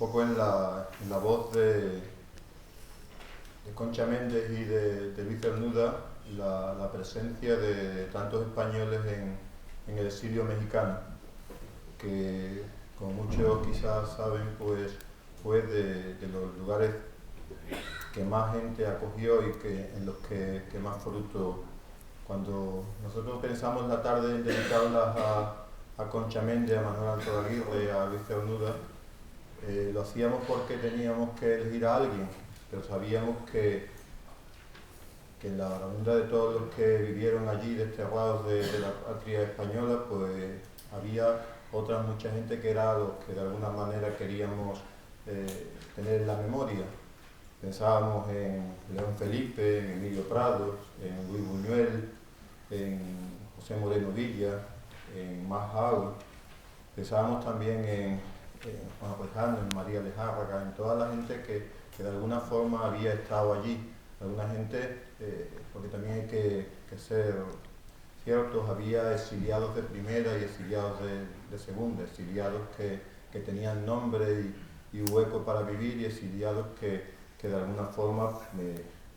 poco en la voz de Concha Méndez y de Luis Cernuda la presencia de tantos españoles en el exilio mexicano, que como muchos quizás saben, pues fue de los lugares que más gente acogió y en los que más fruto. Cuando nosotros pensamos la tarde en dedicarlas a Concha Méndez, a Manuel Antonio Aguirre, a Luis Cernuda, lo hacíamos porque teníamos que elegir a alguien, pero sabíamos que la redunda de todos los que vivieron allí desterrados de la patria española, pues había otra mucha gente que era los que de alguna manera queríamos tener en la memoria. Pensábamos en León Felipe, en Emilio Prado, en Luis Buñuel, en José Moreno Villa, en Mas Hau. Pensábamos también en Juan Rejano, en María Lejárraga, en toda la gente que de alguna forma había estado allí. Alguna gente, porque también hay que ser ciertos, había exiliados de primera y exiliados de segunda, exiliados que tenían nombre y hueco para vivir, y exiliados que de alguna forma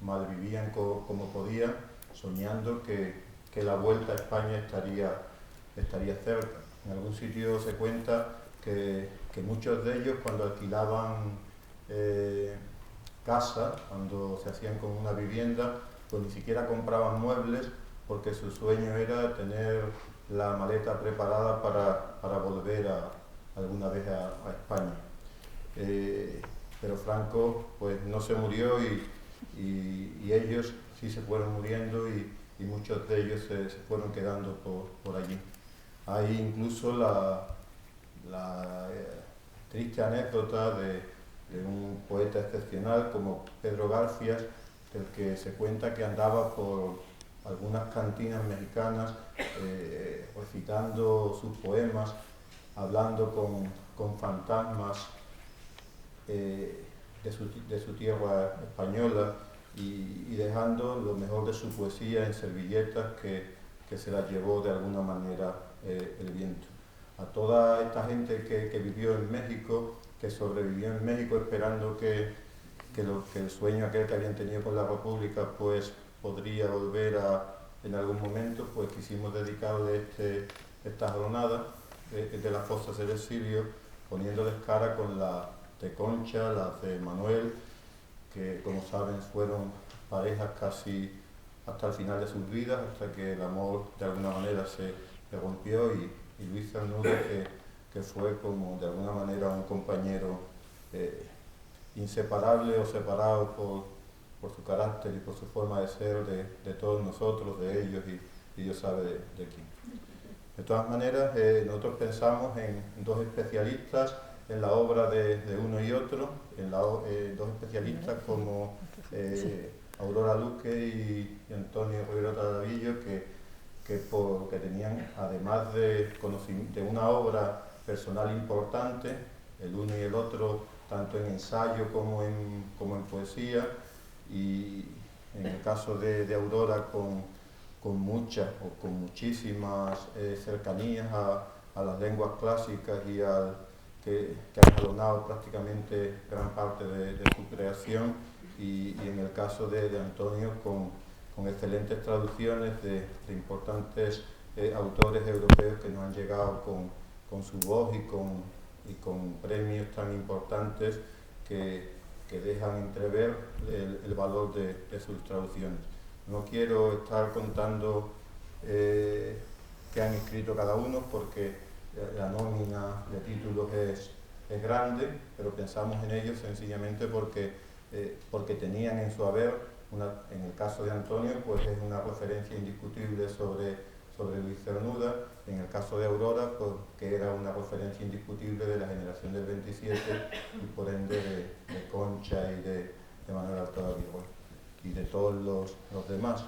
malvivían como podían, soñando que la vuelta a España estaría cerca. En algún sitio se cuenta que muchos de ellos, cuando alquilaban casa, cuando se hacían con una vivienda, pues ni siquiera compraban muebles, porque su sueño era tener la maleta preparada para volver alguna vez a España. Pero Franco pues no se murió y ellos sí se fueron muriendo y muchos de ellos se fueron quedando por allí. Hay incluso la triste anécdota de un poeta excepcional como Pedro Garfias, del que se cuenta que andaba por algunas cantinas mexicanas recitando sus poemas, hablando con fantasmas de su tierra española y dejando lo mejor de su poesía en servilletas que se las llevó de alguna manera el viento. A toda esta gente que vivió en México, que sobrevivió en México esperando que el sueño aquel que habían tenido con la República pues podría volver en algún momento, pues quisimos dedicarle esta jornada de las fosas del exilio, poniéndoles cara con la de Concha, las de Manuel, que como saben fueron parejas casi hasta el final de sus vidas, hasta que el amor de alguna manera se rompió, y Luis Cernuda, que fue como de alguna manera un compañero inseparable o separado por su carácter y por su forma de ser de todos nosotros, de ellos y Dios sabe de quién. De todas maneras, nosotros pensamos en dos especialistas en la obra de uno y otro, dos especialistas como Aurora Luque y Antonio Rivero Taravillo, que tenían, además de una obra personal importante, el uno y el otro, tanto en ensayo como en poesía, y en el caso de Aurora con muchas o con muchísimas cercanías a las lenguas clásicas y que han jalonado prácticamente gran parte de su creación, y en el caso de Antonio con excelentes traducciones de importantes autores europeos que nos han llegado con su voz y con premios tan importantes que dejan entrever el valor de sus traducciones. No quiero estar contando qué han escrito cada uno, porque la nómina de títulos es grande, pero pensamos en ellos sencillamente porque tenían en su haber, en el caso de Antonio, pues es una referencia indiscutible sobre Luis Cernuda, en el caso de Aurora, pues, que era una referencia indiscutible de la generación del 27 y por ende de Concha y de Manuel Artado Aguirre y de todos los demás.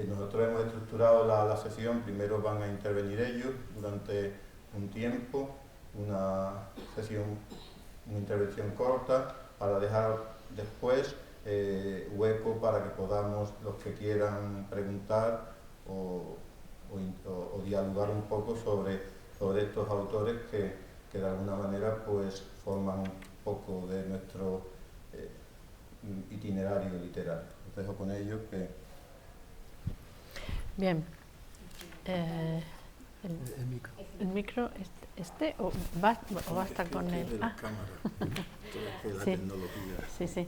Nosotros hemos estructurado la sesión. Primero van a intervenir ellos durante un tiempo, una intervención corta, para dejar después hueco para que podamos, los que quieran preguntar o dialogar un poco sobre estos autores que de alguna manera pues forman poco de nuestro itinerario literario. Os dejo con ello. Bien. El micro, o basta con el... Sí. Sí, sí.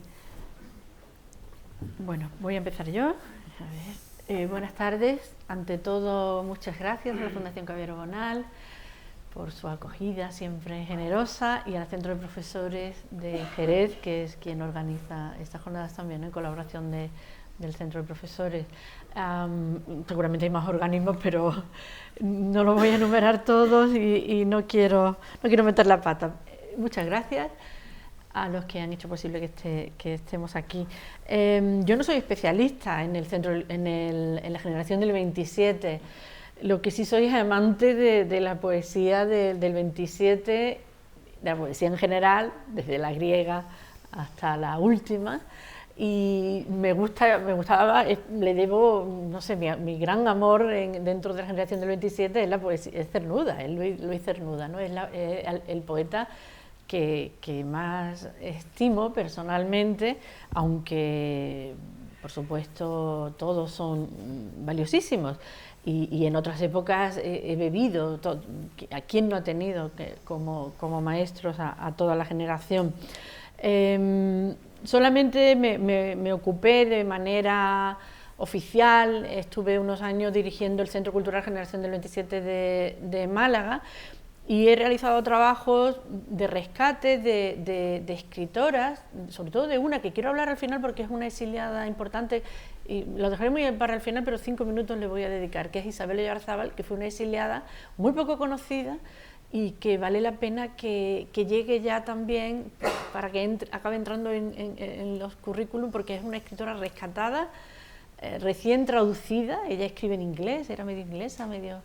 Bueno, voy a empezar yo. A ver. Buenas tardes. Ante todo, muchas gracias a la Fundación Caballero Bonal por su acogida siempre generosa, y al Centro de Profesores de Jerez, que es quien organiza estas jornadas también, en colaboración del Centro de Profesores. Seguramente hay más organismos, pero no los voy a enumerar todos y no quiero meter la pata. Muchas gracias a los que han hecho posible que estemos aquí. Yo no soy especialista en el centro, en la generación del 27. Lo que sí soy es amante de la poesía del 27, de la poesía en general, desde la griega hasta la última, y me gustaba, le debo, no sé, mi gran amor dentro de la generación del 27 es la poesía, es Cernuda, es Luis Cernuda, ¿no? Es el poeta que más estimo personalmente, aunque por supuesto todos son valiosísimos. Y en otras épocas he bebido, ¿a quién no ha tenido como maestros a toda la generación? Solamente me ocupé de manera oficial, estuve unos años dirigiendo el Centro Cultural Generación del 27 de Málaga, y he realizado trabajos de rescate de escritoras, sobre todo de una que quiero hablar al final porque es una exiliada importante, y lo dejaré muy para el final, pero 5 minutos le voy a dedicar, que es Isabel Oyarzábal, que fue una exiliada muy poco conocida y que vale la pena que llegue ya también para que acabe entrando en los currículum, porque es una escritora rescatada, recién traducida. Ella escribe en inglés, era medio inglesa, medio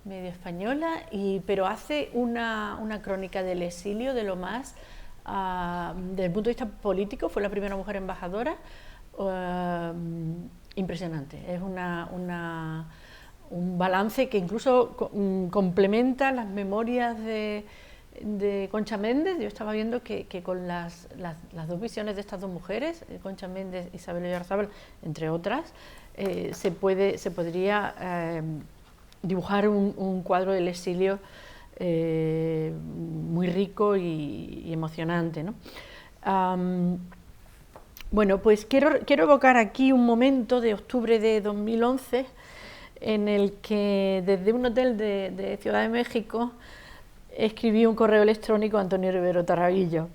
española, pero hace una crónica del exilio de lo más, desde el punto de vista político. Fue la primera mujer embajadora, impresionante. Es un balance que incluso complementa las memorias de Concha Méndez. Yo estaba viendo que con las dos visiones de estas dos mujeres, Concha Méndez y Isabel Oyarzábal, entre otras, se podría dibujar un cuadro del exilio muy rico y emocionante, ¿no? Bueno, pues quiero evocar aquí un momento de octubre de 2011 en el que desde un hotel de Ciudad de México escribí un correo electrónico a Antonio Rivero Tarabillo.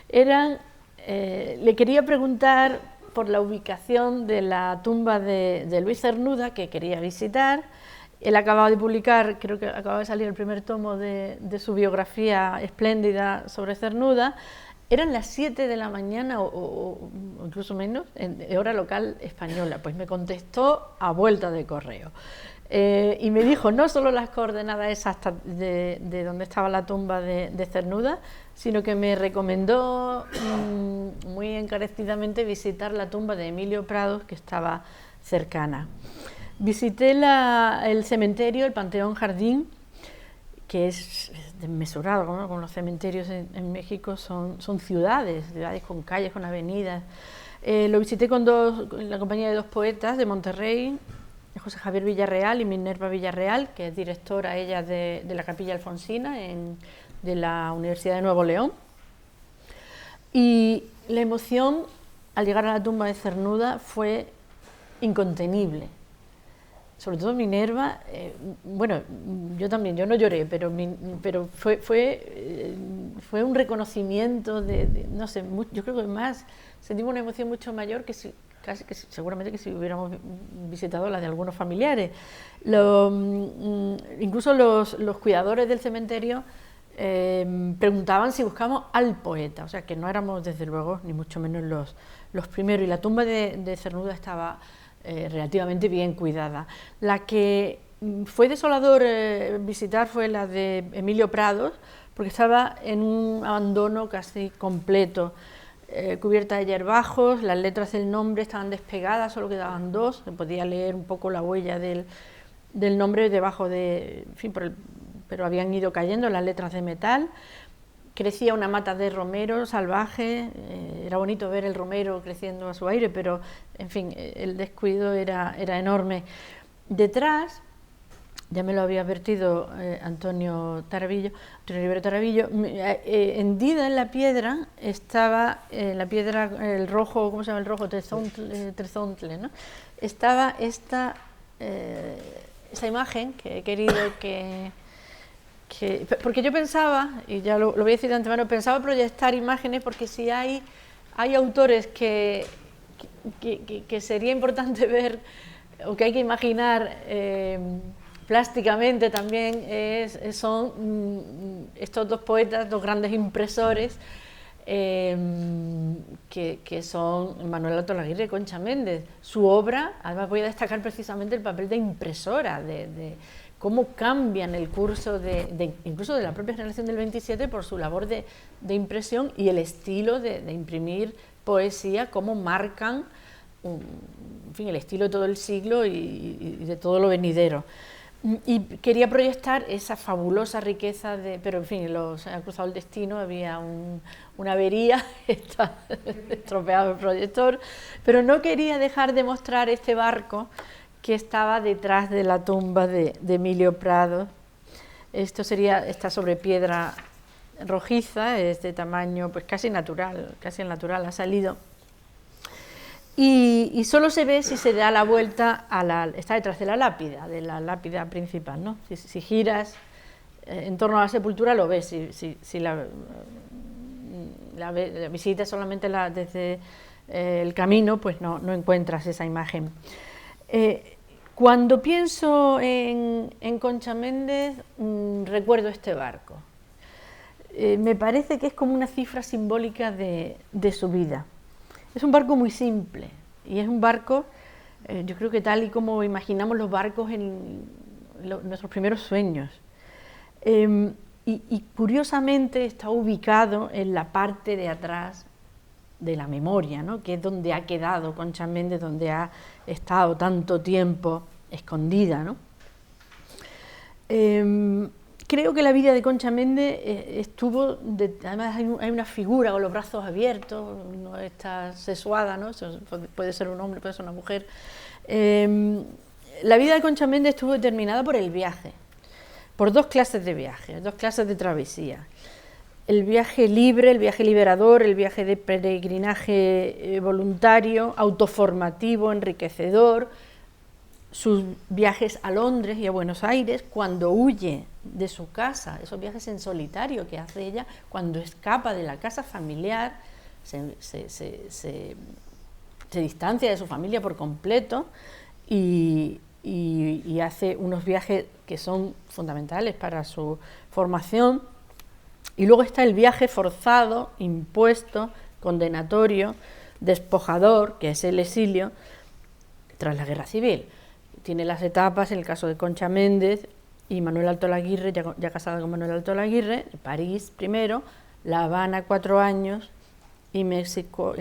Le quería preguntar por la ubicación de la tumba de Luis Cernuda, que quería visitar. Él acababa de publicar, creo que acaba de salir el primer tomo de su biografía espléndida sobre Cernuda. Eran las 7 de la mañana o incluso menos, en hora local española. Pues me contestó a vuelta de correo. Y me dijo no solo las coordenadas exactas de donde estaba la tumba de Cernuda, sino que me recomendó muy encarecidamente visitar la tumba de Emilio Prados, que estaba cercana. Visité el cementerio, el Panteón Jardín, que es desmesurado, ¿no? Con los cementerios en México, son ciudades con calles, con avenidas. Lo visité con la compañía de dos poetas de Monterrey, José Javier Villarreal y Minerva Villarreal, que es directora ella de la Capilla Alfonsina de la Universidad de Nuevo León. Y la emoción al llegar a la tumba de Cernuda fue incontenible. Sobre todo Minerva, bueno, yo también, yo no lloré, pero fue un reconocimiento no sé, yo creo que más, sentimos una emoción mucho mayor que seguramente que si hubiéramos visitado la de algunos familiares. Incluso los cuidadores del cementerio preguntaban si buscábamos al poeta, o sea que no éramos desde luego ni mucho menos los primeros, y la tumba de Cernuda estaba relativamente bien cuidada. La que fue desolador visitar fue la de Emilio Prados, porque estaba en un abandono casi completo, cubierta de hierbajos, las letras del nombre estaban despegadas, solo quedaban dos, se podía leer un poco la huella del nombre debajo pero habían ido cayendo las letras de metal. crecía una mata de romero salvaje, era bonito ver el romero creciendo a su aire, pero en fin, el descuido era enorme. Detrás, ya me lo había advertido Antonio Rivero Tarabillo, hendida en la piedra estaba, el rojo, ¿cómo se llama el rojo? Trezontle, ¿no? Estaba esta imagen que he querido porque yo pensaba, y ya lo voy a decir de antemano, pensaba proyectar imágenes porque si hay autores que sería importante ver o que hay que imaginar plásticamente también, son estos dos poetas, dos grandes impresores, que son Manuel Altolaguirre y Concha Méndez. Su obra, además voy a destacar precisamente el papel de impresora, de cómo cambian el curso incluso de la propia generación del 27 por su labor de impresión y el estilo de imprimir poesía, cómo marcan en fin, el estilo de todo el siglo y de todo lo venidero. Y quería proyectar esa fabulosa riqueza pero en fin, se ha cruzado el destino, había una avería, está estropeado el proyector, pero no quería dejar de mostrar este barco que estaba detrás de la tumba de Emilio Prado. Está sobre piedra rojiza, es de tamaño pues casi natural, ha salido. Y solo se ve si se da la vuelta está detrás de la lápida principal, ¿no? Si giras en torno a la sepultura lo ves, si la visitas solamente desde el camino, pues no encuentras esa imagen. Cuando pienso en Concha Méndez, recuerdo este barco. Me parece que es como una cifra simbólica de su vida. Es un barco muy simple y es un barco, yo creo que tal y como imaginamos los barcos en nuestros primeros sueños. Y curiosamente está ubicado en la parte de atrás de la memoria, ¿no? Que es donde ha quedado Concha Méndez, donde ha estado tanto tiempo escondida, ¿no? Creo que la vida de Concha Méndez además hay una figura con los brazos abiertos, no está sexuada, ¿no? Puede ser un hombre, puede ser una mujer. La vida de Concha Méndez estuvo determinada por el viaje, por dos clases de viaje, dos clases de travesía. El viaje libre, el viaje liberador, el viaje de peregrinaje voluntario, autoformativo, enriquecedor, sus viajes a Londres y a Buenos Aires, cuando huye de su casa, esos viajes en solitario que hace ella, cuando escapa de la casa familiar, se distancia de su familia por completo y hace unos viajes que son fundamentales para su formación. Y luego está el viaje forzado, impuesto, condenatorio, despojador, que es el exilio tras la Guerra Civil. Tiene las etapas, en el caso de Concha Méndez y Manuel Altolaguirre, ya casada con Manuel Altolaguirre, París primero, La Habana 4 años y México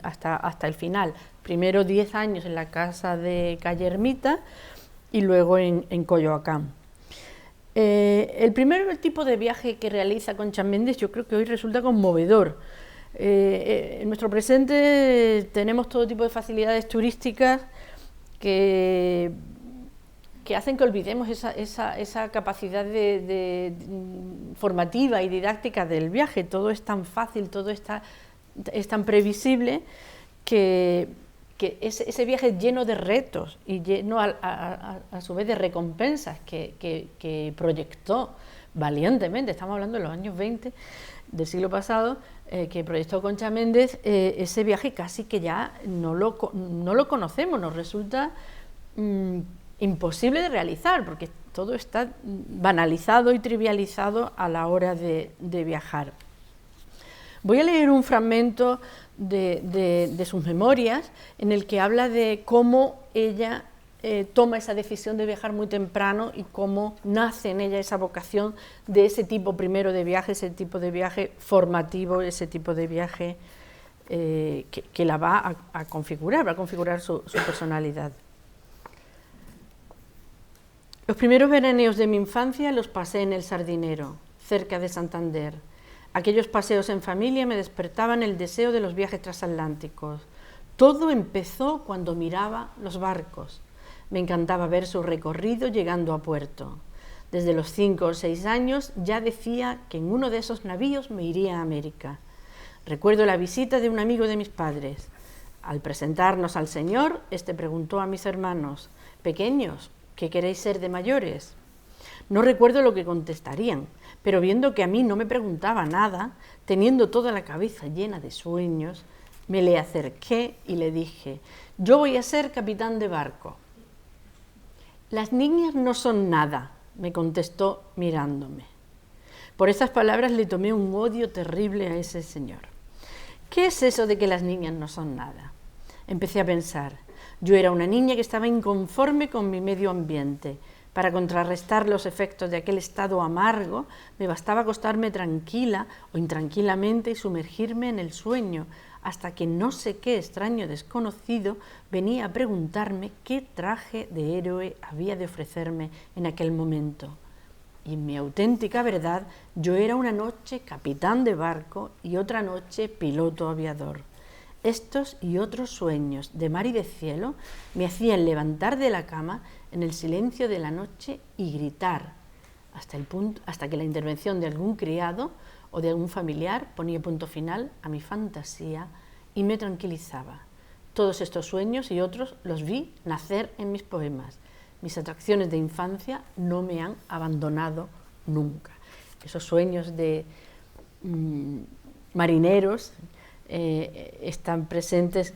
hasta el final. Primero 10 años en la casa de Calle Ermita y luego en Coyoacán. El primer tipo de viaje que realiza Concha Méndez yo creo que hoy resulta conmovedor. En nuestro presente tenemos todo tipo de facilidades turísticas que hacen que olvidemos esa capacidad formativa y didáctica del viaje. Todo es tan fácil, todo es tan previsible que ese viaje lleno de retos y lleno a su vez de recompensas que proyectó valientemente, estamos hablando de los años 20 del siglo pasado, que proyectó Concha Méndez, ese viaje casi que ya no lo conocemos, nos resulta imposible de realizar, porque todo está banalizado y trivializado a la hora de viajar. Voy a leer un fragmento de sus memorias en el que habla de cómo ella toma esa decisión de viajar muy temprano y cómo nace en ella esa vocación de ese tipo primero de viaje, ese tipo de viaje formativo, ese tipo de viaje que la va a configurar su personalidad. Los primeros veraneos de mi infancia los pasé en el Sardinero, cerca de Santander. Aquellos paseos en familia me despertaban el deseo de los viajes transatlánticos. Todo empezó cuando miraba los barcos. Me encantaba ver su recorrido llegando a puerto. Desde los 5 o 6 años ya decía que en uno de esos navíos me iría a América. Recuerdo la visita de un amigo de mis padres. Al presentarnos al Señor, este preguntó a mis hermanos: «Pequeños, ¿qué queréis ser de mayores?». No recuerdo lo que contestarían, pero viendo que a mí no me preguntaba nada, teniendo toda la cabeza llena de sueños, me le acerqué y le dije: «Yo voy a ser capitán de barco». «Las niñas no son nada», me contestó mirándome. Por esas palabras le tomé un odio terrible a ese señor. ¿Qué es eso de que las niñas no son nada? Empecé a pensar. Yo era una niña que estaba inconforme con mi medio ambiente. Para contrarrestar los efectos de aquel estado amargo, me bastaba acostarme tranquila o intranquilamente y sumergirme en el sueño, hasta que no sé qué extraño desconocido venía a preguntarme qué traje de héroe había de ofrecerme en aquel momento. Y en mi auténtica verdad, yo era una noche capitán de barco y otra noche piloto aviador. Estos y otros sueños de mar y de cielo me hacían levantar de la cama en el silencio de la noche y gritar, hasta que la intervención de algún criado o de algún familiar ponía punto final a mi fantasía y me tranquilizaba. Todos estos sueños y otros los vi nacer en mis poemas. Mis atracciones de infancia no me han abandonado nunca. Esos sueños de marineros están presentes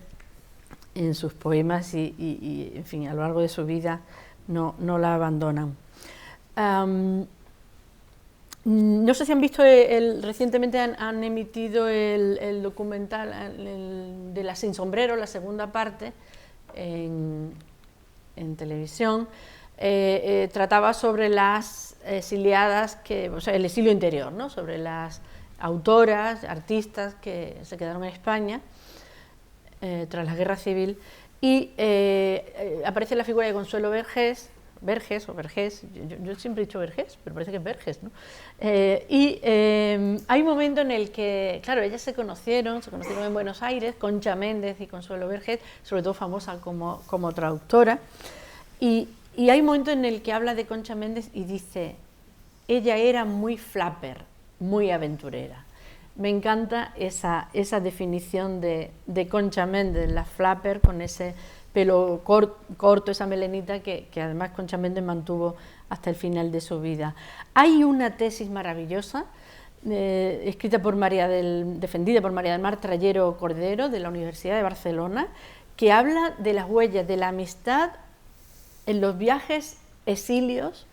en sus poemas y, en fin, a lo largo de su vida no la abandonan. No sé si han visto, recientemente han emitido el documental de La Sin Sombrero, la segunda parte, en televisión. Trataba sobre las exiliadas, o sea, el exilio interior, ¿no? Sobre las autoras, artistas que se quedaron en España tras la guerra civil, y aparece la figura de Consuelo Vergés, yo siempre he dicho Vergés, pero parece que es Vergés, ¿no? Hay un momento en el que, claro, ellas se conocieron en Buenos Aires, Concha Méndez y Consuelo Vergés, sobre todo famosa como traductora, y hay un momento en el que habla de Concha Méndez y dice: ella era muy flapper, muy aventurera. Me encanta esa definición de Concha Méndez, la flapper, con ese pelo corto, esa melenita que además Concha Méndez mantuvo hasta el final de su vida. Hay una tesis maravillosa escrita defendida por María del Mar Trayero Cordero, de la Universidad de Barcelona, que habla de las huellas de la amistad en los exilios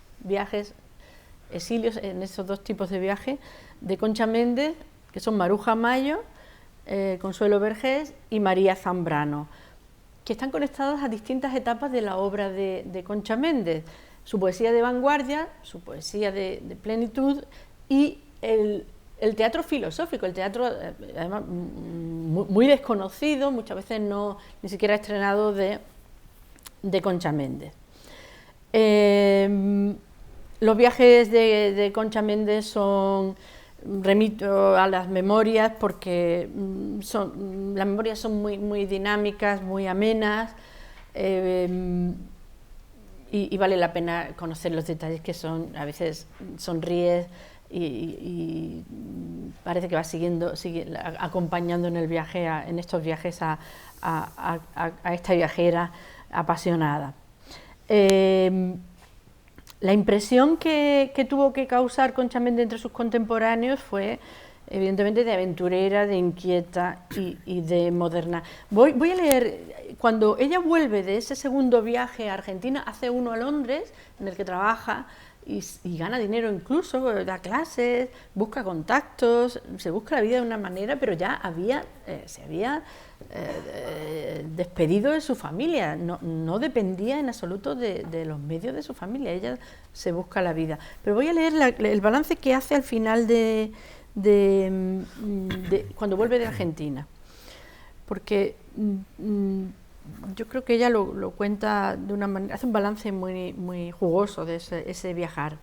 en esos dos tipos de viajes de Concha Méndez, que son Maruja Mayo, Consuelo Vergés y María Zambrano, que están conectadas a distintas etapas de la obra de Concha Méndez, su poesía de vanguardia, su poesía de plenitud y el teatro filosófico, el teatro además muy desconocido, muchas veces ni siquiera estrenado, de Concha Méndez. Los viajes de Concha Méndez remito a las memorias porque las memorias son muy dinámicas, muy amenas, y vale la pena conocer los detalles, que a veces sonríes y parece que vas acompañando en el viaje, en estos viajes a esta viajera apasionada. La impresión que tuvo que causar Concha Méndez entre sus contemporáneos fue evidentemente de aventurera, de inquieta y de moderna. Voy a leer, cuando ella vuelve de ese segundo viaje a Argentina, hace uno a Londres, en el que trabaja y gana dinero incluso, da clases, busca contactos, se busca la vida de una manera, pero ya se había despedido de su familia, no dependía en absoluto de los medios de su familia, ella se busca la vida. Pero voy a leer el balance que hace al final cuando vuelve de Argentina, porque yo creo que ella lo cuenta de una manera, hace un balance muy, muy jugoso de ese viajar.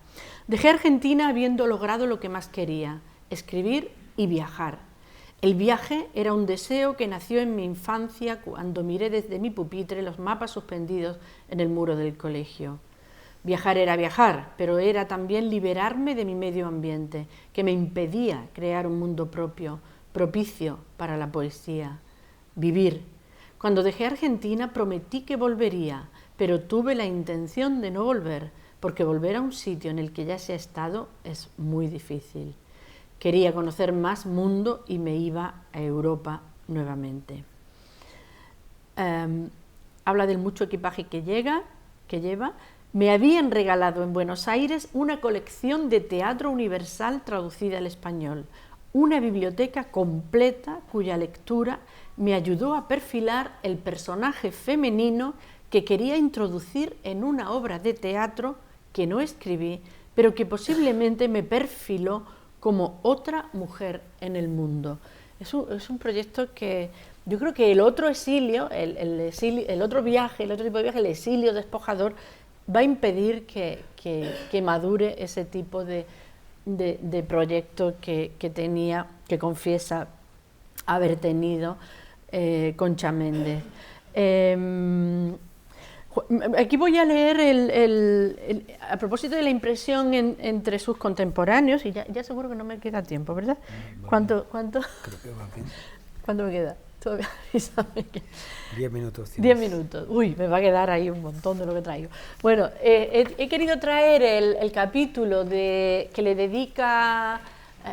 Dejé Argentina habiendo logrado lo que más quería, escribir y viajar. El viaje era un deseo que nació en mi infancia cuando miré desde mi pupitre los mapas suspendidos en el muro del colegio. Viajar era viajar, pero era también liberarme de mi medio ambiente, que me impedía crear un mundo propio, propicio para la poesía. Vivir. Cuando dejé Argentina prometí que volvería, pero tuve la intención de no volver, porque volver a un sitio en el que ya se ha estado es muy difícil. Quería conocer más mundo y me iba a Europa nuevamente. Habla del mucho equipaje que lleva. Me habían regalado en Buenos Aires una colección de teatro universal traducida al español, una biblioteca completa cuya lectura me ayudó a perfilar el personaje femenino que quería introducir en una obra de teatro que no escribí, pero que posiblemente me perfiló como otra mujer en el mundo. Es un proyecto que yo creo que el otro exilio, el otro viaje, el otro tipo de viaje, el exilio despojador, va a impedir que madure ese tipo de proyecto que tenía, que confiesa haber tenido Concha Méndez. Aquí voy a leer a propósito de la impresión entre sus contemporáneos, y ya seguro que no me queda tiempo, ¿verdad? ¿Cuánto? Creo que va bien. ¿Cuánto me queda? Todavía 10 minutos. 10 minutos. Uy, me va a quedar ahí un montón de lo que traigo. Bueno, he querido traer el capítulo que le dedica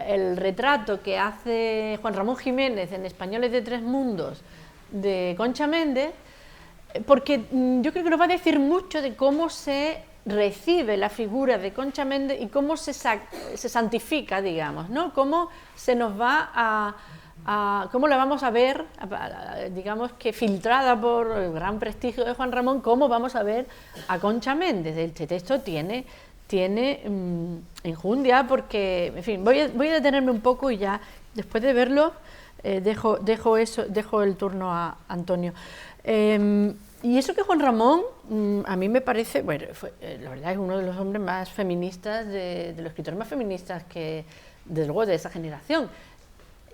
el retrato que hace Juan Ramón Jiménez en Españoles de Tres Mundos de Concha Méndez, porque yo creo que nos va a decir mucho de cómo se recibe la figura de Concha Méndez y cómo se santifica, digamos, ¿no? Cómo se nos va cómo la vamos a ver, digamos que filtrada por el gran prestigio de Juan Ramón, cómo vamos a ver a Concha Méndez. Este texto tiene enjundia, porque, en fin, voy a detenerme un poco y ya, después de verlo, dejo el turno a Antonio. Y eso que Juan Ramón, a mí me parece, bueno, la verdad es uno de los hombres más feministas, de los escritores más feministas que, desde luego, de esa generación.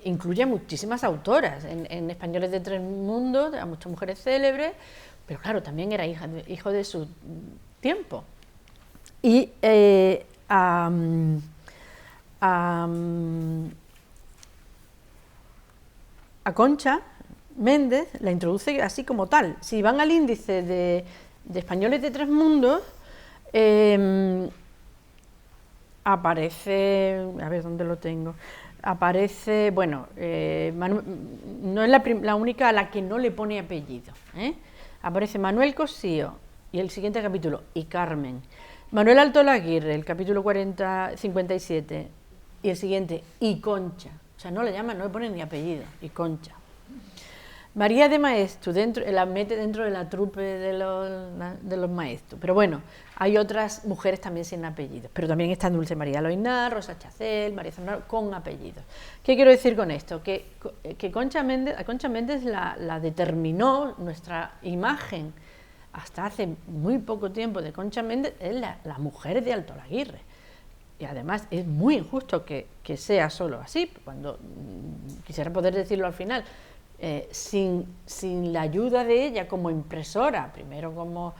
Incluye a muchísimas autoras, en Españoles de Tres Mundos, a muchas mujeres célebres, pero claro, también era hijo de su tiempo. Y a Concha Méndez la introduce así como tal. Si van al índice de Españoles de Tres Mundos, aparece, a ver dónde lo tengo, aparece, bueno, no es la única a la que no le pone apellido, aparece Manuel Cosío, y el siguiente capítulo, y Carmen. Manuel Altolaguirre, el capítulo 57, y el siguiente, y Concha. O sea, no le pone ni apellido, y Concha. María de Maeztu, la mete dentro de la trupe de los Maeztu. Pero bueno, hay otras mujeres también sin apellidos. Pero también está Dulce María Loinar, Rosa Chacel, María Zambrano, con apellidos. ¿Qué quiero decir con esto? Que a Concha Méndez la determinó nuestra imagen hasta hace muy poco tiempo de Concha Méndez, es la mujer de Altolaguirre. Y además es muy injusto que sea solo así, cuando quisiera poder decirlo al final. Sin la ayuda de ella como impresora, primero como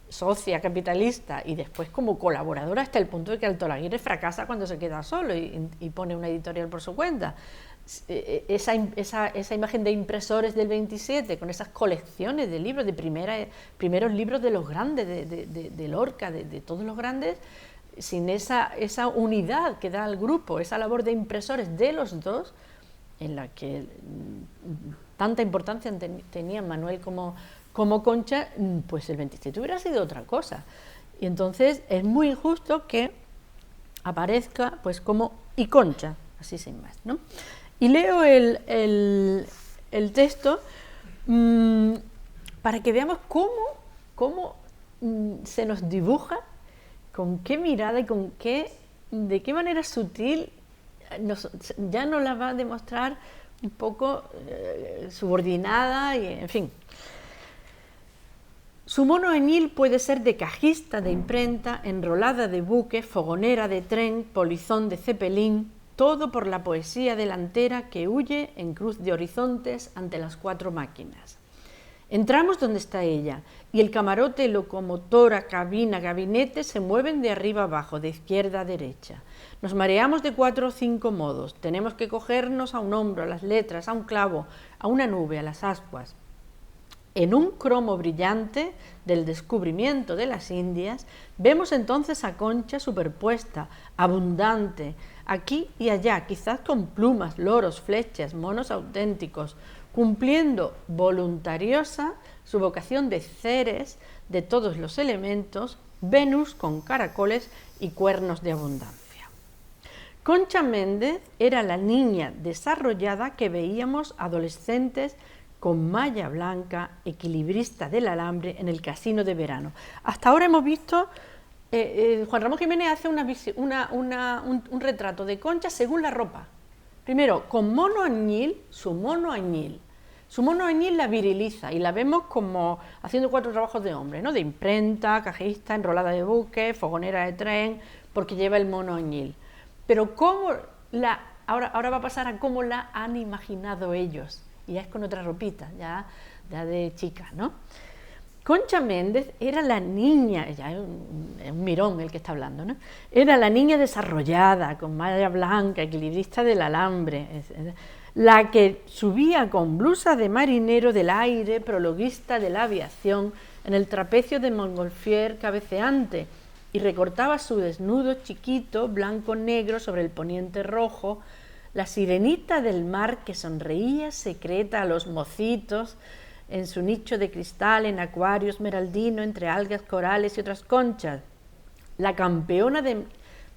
socia capitalista y después como colaboradora, hasta el punto de que Altolaguirre fracasa cuando se queda solo y pone una editorial por su cuenta. Esa imagen de impresores del 27, con esas colecciones de libros, de primeros libros de los grandes, de Lorca, de todos los grandes, sin esa unidad que da al grupo, esa labor de impresores de los dos, en la que tanta importancia tenían Manuel como Concha, pues el 27 hubiera sido otra cosa. Y entonces es muy injusto que aparezca pues como y Concha, así sin más, ¿no? Y leo el texto para que veamos cómo se nos dibuja, con qué mirada y de qué manera sutil ya nos la va a demostrar un poco subordinada, y en fin. Su mono añil puede ser de cajista de imprenta, enrolada de buque, fogonera de tren, polizón de cepelín, todo por la poesía delantera que huye en cruz de horizontes ante las 4 máquinas. Entramos donde está ella, y el camarote, locomotora, cabina, gabinete se mueven de arriba abajo, de izquierda a derecha. Nos mareamos de 4 o 5 modos, tenemos que cogernos a un hombro, a las letras, a un clavo, a una nube, a las ascuas. En un cromo brillante del descubrimiento de las Indias, vemos entonces a Concha superpuesta, abundante, aquí y allá, quizás con plumas, loros, flechas, monos auténticos, cumpliendo voluntariosa su vocación de Ceres de todos los elementos, Venus con caracoles y cuernos de abundancia. Concha Méndez era la niña desarrollada que veíamos adolescentes con malla blanca, equilibrista del alambre en el casino de verano. Hasta ahora hemos visto, Juan Ramón Jiménez hace un retrato de Concha según la ropa. Primero, con mono añil, su mono añil. Su mono añil la viriliza y la vemos como haciendo 4 trabajos de hombre, ¿no? De imprenta, cajista, enrolada de buque, fogonera de tren, porque lleva el mono añil. Pero cómo ahora va a pasar a cómo la han imaginado ellos. Y ya es con otra ropita, ya de chica, ¿no? Concha Méndez era la niña, ya es un mirón el que está hablando, ¿no? Era la niña desarrollada, con malla blanca, equilibrista del alambre, la que subía con blusa de marinero del aire, prologuista de la aviación, en el trapecio de Montgolfier cabeceante, y recortaba su desnudo chiquito, blanco-negro sobre el poniente rojo, la sirenita del mar que sonreía secreta a los mocitos en su nicho de cristal, en acuario esmeraldino, entre algas, corales y otras conchas, la campeona de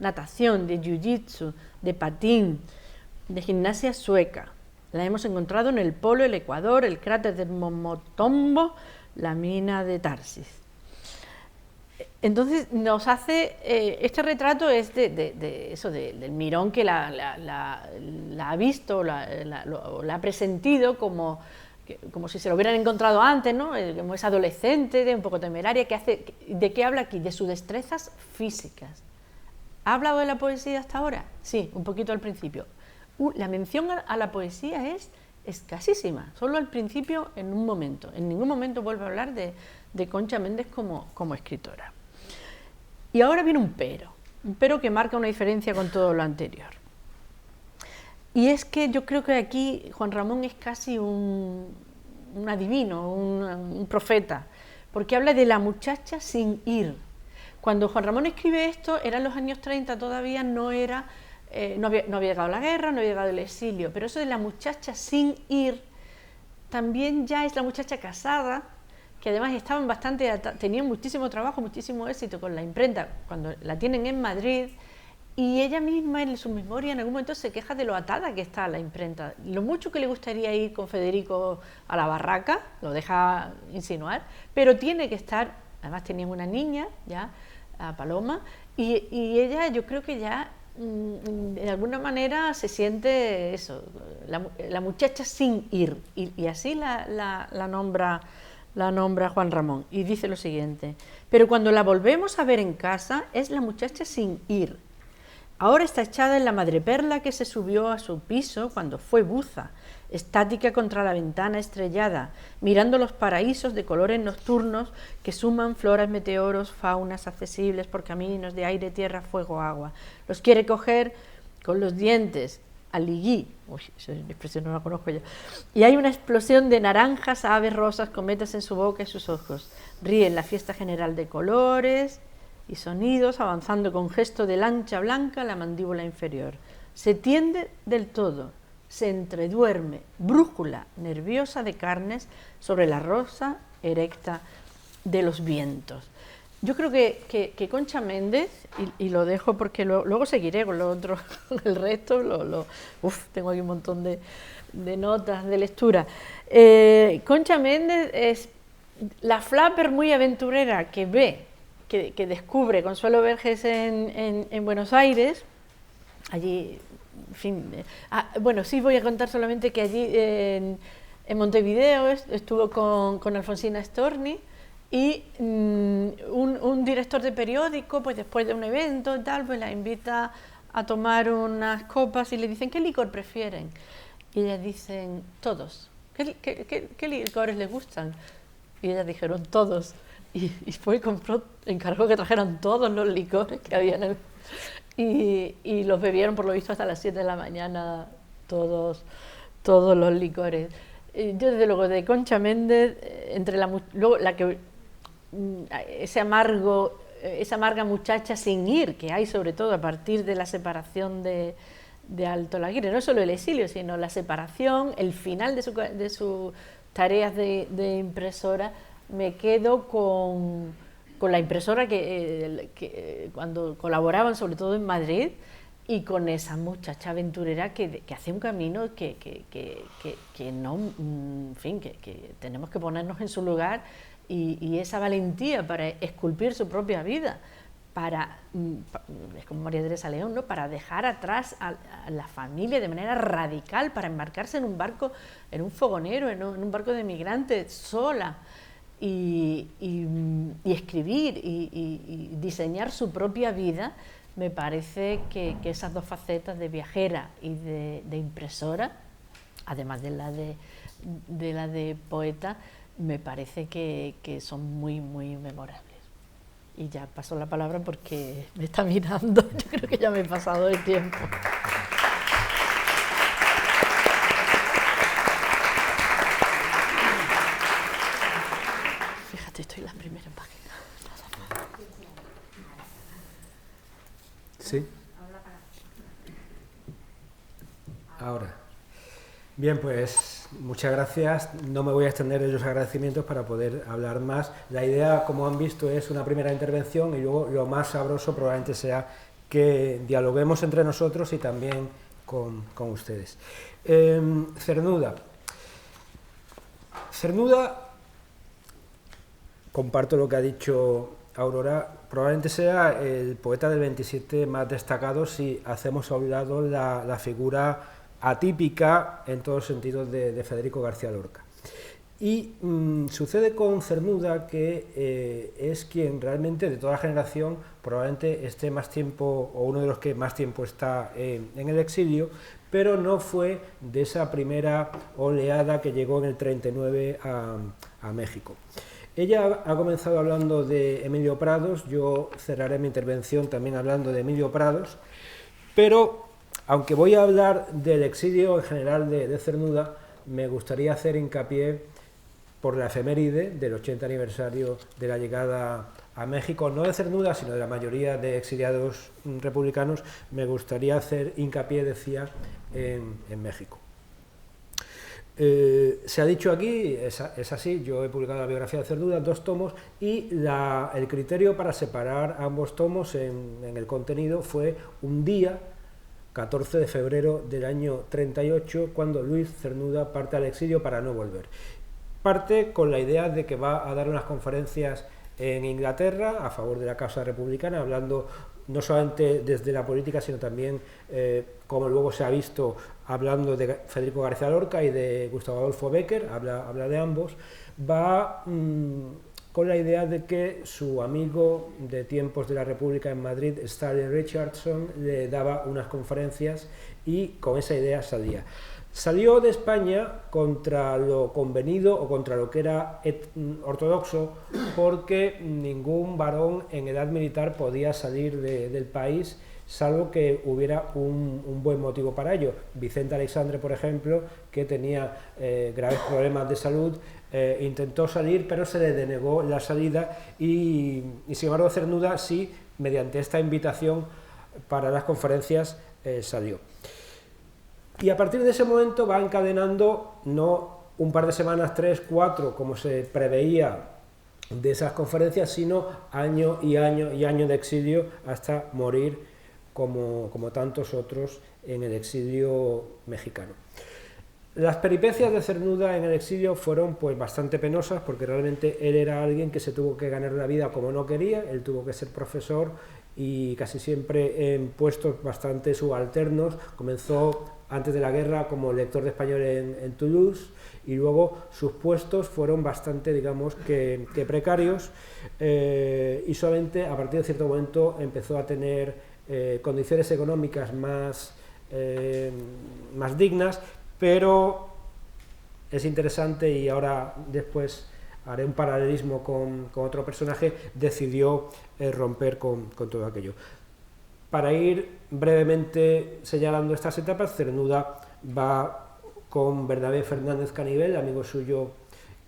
natación, de jiu-jitsu, de patín, de gimnasia sueca. La hemos encontrado en el Polo, el Ecuador, el cráter de Momotombo, la mina de Tarsis. Entonces nos hace, este retrato es del mirón que la ha visto, la ha presentido como si se lo hubieran encontrado antes, ¿no? Como es adolescente, un poco temeraria, ¿de qué habla aquí? De sus destrezas físicas. ¿Ha hablado de la poesía hasta ahora? Sí, un poquito al principio. La mención a la poesía es escasísima, solo al principio en un momento. En ningún momento vuelve a hablar de Concha Méndez como escritora. Y ahora viene un pero que marca una diferencia con todo lo anterior. Y es que yo creo que aquí Juan Ramón es casi un adivino, un profeta, porque habla de la muchacha sin ir. Cuando Juan Ramón escribe esto, eran los años 30, todavía no había llegado la guerra, no había llegado el exilio, pero eso de la muchacha sin ir también ya es la muchacha casada, que además tenían muchísimo trabajo, muchísimo éxito con la imprenta, cuando la tienen en Madrid, y ella misma en su memoria en algún momento se queja de lo atada que está a la imprenta, lo mucho que le gustaría ir con Federico a la barraca, lo deja insinuar, pero tiene que estar, además tenían una niña, ya, a Paloma, y ella yo creo que ya de alguna manera se siente eso, la muchacha sin ir, y así la nombra Juan Ramón, y dice lo siguiente: pero cuando la volvemos a ver en casa es la muchacha sin ir. Ahora está echada en la madreperla que se subió a su piso cuando fue buza, estática contra la ventana estrellada, mirando los paraísos de colores nocturnos que suman floras, meteoros, faunas accesibles por caminos de aire, tierra, fuego, agua. Los quiere coger con los dientes, aliguí, esa expresión no la conozco yo, y hay una explosión de naranjas, aves, rosas, cometas en su boca y sus ojos. Ríe en la fiesta general de colores y sonidos, avanzando con gesto de lancha blanca la mandíbula inferior. Se tiende del todo, se entreduerme, brújula nerviosa de carnes sobre la rosa erecta de los vientos. Yo creo que Concha Méndez, y lo dejo porque luego seguiré con lo otro, con el resto, tengo aquí un montón de notas de lectura. Concha Méndez es la flapper muy aventurera que descubre Consuelo Vergés en Buenos Aires, allí, en fin, bueno, sí voy a contar solamente que allí en Montevideo estuvo con Alfonsina Storni, y un director de periódico, pues después de un evento y tal, pues la invita a tomar unas copas y le dicen, ¿qué licor prefieren? Y ellas dicen, todos. ¿Qué licores les gustan? Y ellas dijeron, todos. Y fue y compró, encargó que trajeran todos los licores que había en el... Y los bebieron, por lo visto, hasta las 7 de la mañana, todos los licores. Yo, desde luego, de Concha Méndez, luego esa amarga muchacha sin ir, que hay sobre todo a partir de la separación de Alto Laguirre, no solo el exilio, sino la separación, el final de sus tareas de impresora. Me quedo con la impresora que cuando colaboraban, sobre todo en Madrid, y con esa muchacha aventurera que hace un camino que no, en fin, que tenemos que ponernos en su lugar, y esa valentía para esculpir su propia vida, es como María Teresa León, ¿no? Para dejar atrás a la familia de manera radical, para embarcarse en un barco, en un fogonero, en un barco de migrantes, sola, y escribir y diseñar su propia vida. Me parece que esas dos facetas, de viajera y de impresora, además de la de poeta, me parece que son muy, muy memorables. Y ya paso la palabra porque me está mirando, yo creo que ya me he pasado el tiempo. Fíjate, estoy en la primera página. Sí. Ahora. Bien, pues muchas gracias. No me voy a extender en los agradecimientos para poder hablar más. La idea, como han visto, es una primera intervención, y luego lo más sabroso probablemente sea que dialoguemos entre nosotros y también con ustedes. Cernuda. Cernuda, comparto lo que ha dicho Aurora, probablemente sea el poeta del 27 más destacado si hacemos a un lado la figura atípica en todos los sentidos de Federico García Lorca. Y sucede con Cernuda que es quien realmente de toda la generación probablemente esté más tiempo, o uno de los que más tiempo está en el exilio, pero no fue de esa primera oleada que llegó en el 39 a México. Ella ha comenzado hablando de Emilio Prados, yo cerraré mi intervención también hablando de Emilio Prados, pero aunque voy a hablar del exilio en general de Cernuda, me gustaría hacer hincapié por la efeméride del 80 aniversario de la llegada a México, no de Cernuda, sino de la mayoría de exiliados republicanos. Me gustaría hacer hincapié, decía, en México. Se ha dicho aquí, es así, yo he publicado la biografía de Cernuda, 2 tomos, y el criterio para separar ambos tomos en el contenido fue un día, 14 de febrero del año 38, cuando Luis Cernuda parte al exilio para no volver. Parte con la idea de que va a dar unas conferencias en Inglaterra a favor de la causa republicana, hablando no solamente desde la política, sino también, como luego se ha visto, hablando de Federico García Lorca y de Gustavo Adolfo Bécquer, habla de ambos. Va con la idea de que su amigo de tiempos de la República en Madrid, Stanley Richardson, le daba unas conferencias, y con esa idea salía. Salió de España contra lo convenido o contra lo que era ortodoxo, porque ningún varón en edad militar podía salir del país, salvo que hubiera un buen motivo para ello. Vicente Aleixandre, por ejemplo, que tenía graves problemas de salud, intentó salir, pero se le denegó la salida, y sin embargo Cernuda sí, mediante esta invitación para las conferencias, salió. Y a partir de ese momento va encadenando, no un par de semanas, 3, 4, como se preveía de esas conferencias, sino año y año y año de exilio, hasta morir como tantos otros en el exilio mexicano. Las peripecias de Cernuda en el exilio fueron pues bastante penosas, porque realmente él era alguien que se tuvo que ganar la vida como no quería. Él tuvo que ser profesor, y casi siempre en puestos bastante subalternos. Comenzó antes de la guerra como lector de español en Toulouse, y luego sus puestos fueron bastante, digamos, que precarios, y solamente a partir de cierto momento empezó a tener condiciones económicas más dignas, pero es interesante, y ahora después haré un paralelismo con otro personaje, decidió romper con todo aquello. Para ir brevemente señalando estas etapas, Cernuda va con Bernabé Fernández Canivel, amigo suyo,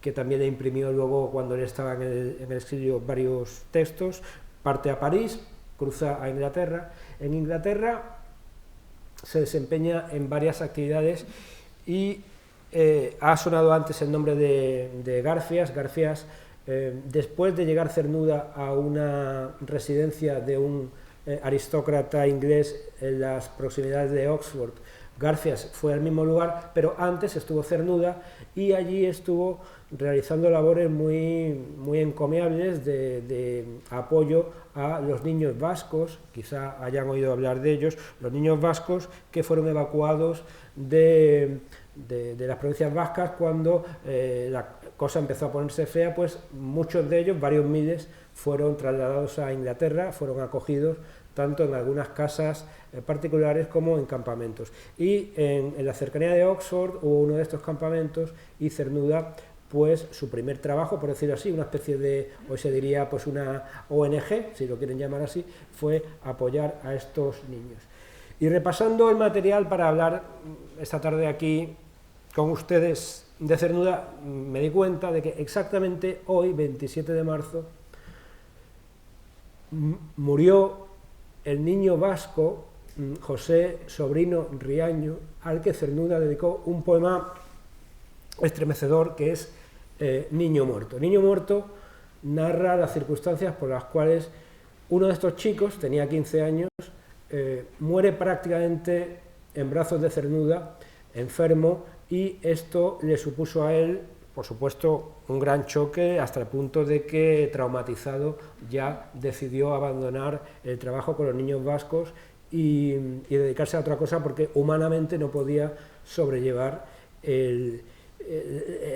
que también le imprimió luego, cuando él estaba en el exilio, varios textos. Parte a París, cruza a Inglaterra. En Inglaterra se desempeña en varias actividades, y ha sonado antes el nombre de Garfias. Garfias, después de llegar Cernuda a una residencia de un aristócrata inglés en las proximidades de Oxford, Garfias fue al mismo lugar, pero antes estuvo Cernuda, y allí estuvo realizando labores muy encomiables de apoyo a los niños vascos. Quizá hayan oído hablar de ellos, los niños vascos que fueron evacuados de las provincias vascas cuando la cosa empezó a ponerse fea. Pues muchos de ellos, varios miles, fueron trasladados a Inglaterra, fueron acogidos tanto en algunas casas particulares como en campamentos. Y en la cercanía de Oxford hubo uno de estos campamentos, y Cernuda, pues su primer trabajo, por decirlo así, una especie de, hoy se diría pues una ONG, si lo quieren llamar así, fue apoyar a estos niños. Y repasando el material para hablar esta tarde aquí con ustedes de Cernuda, me di cuenta de que exactamente hoy, 27 de marzo, murió el niño vasco José Sobrino Riaño, al que Cernuda dedicó un poema estremecedor que es Niño muerto. Niño muerto narra las circunstancias por las cuales uno de estos chicos, tenía 15 años, muere prácticamente en brazos de Cernuda, enfermo, y esto le supuso a él, por supuesto, un gran choque, hasta el punto de que, traumatizado, ya decidió abandonar el trabajo con los niños vascos y dedicarse a otra cosa, porque humanamente no podía sobrellevar el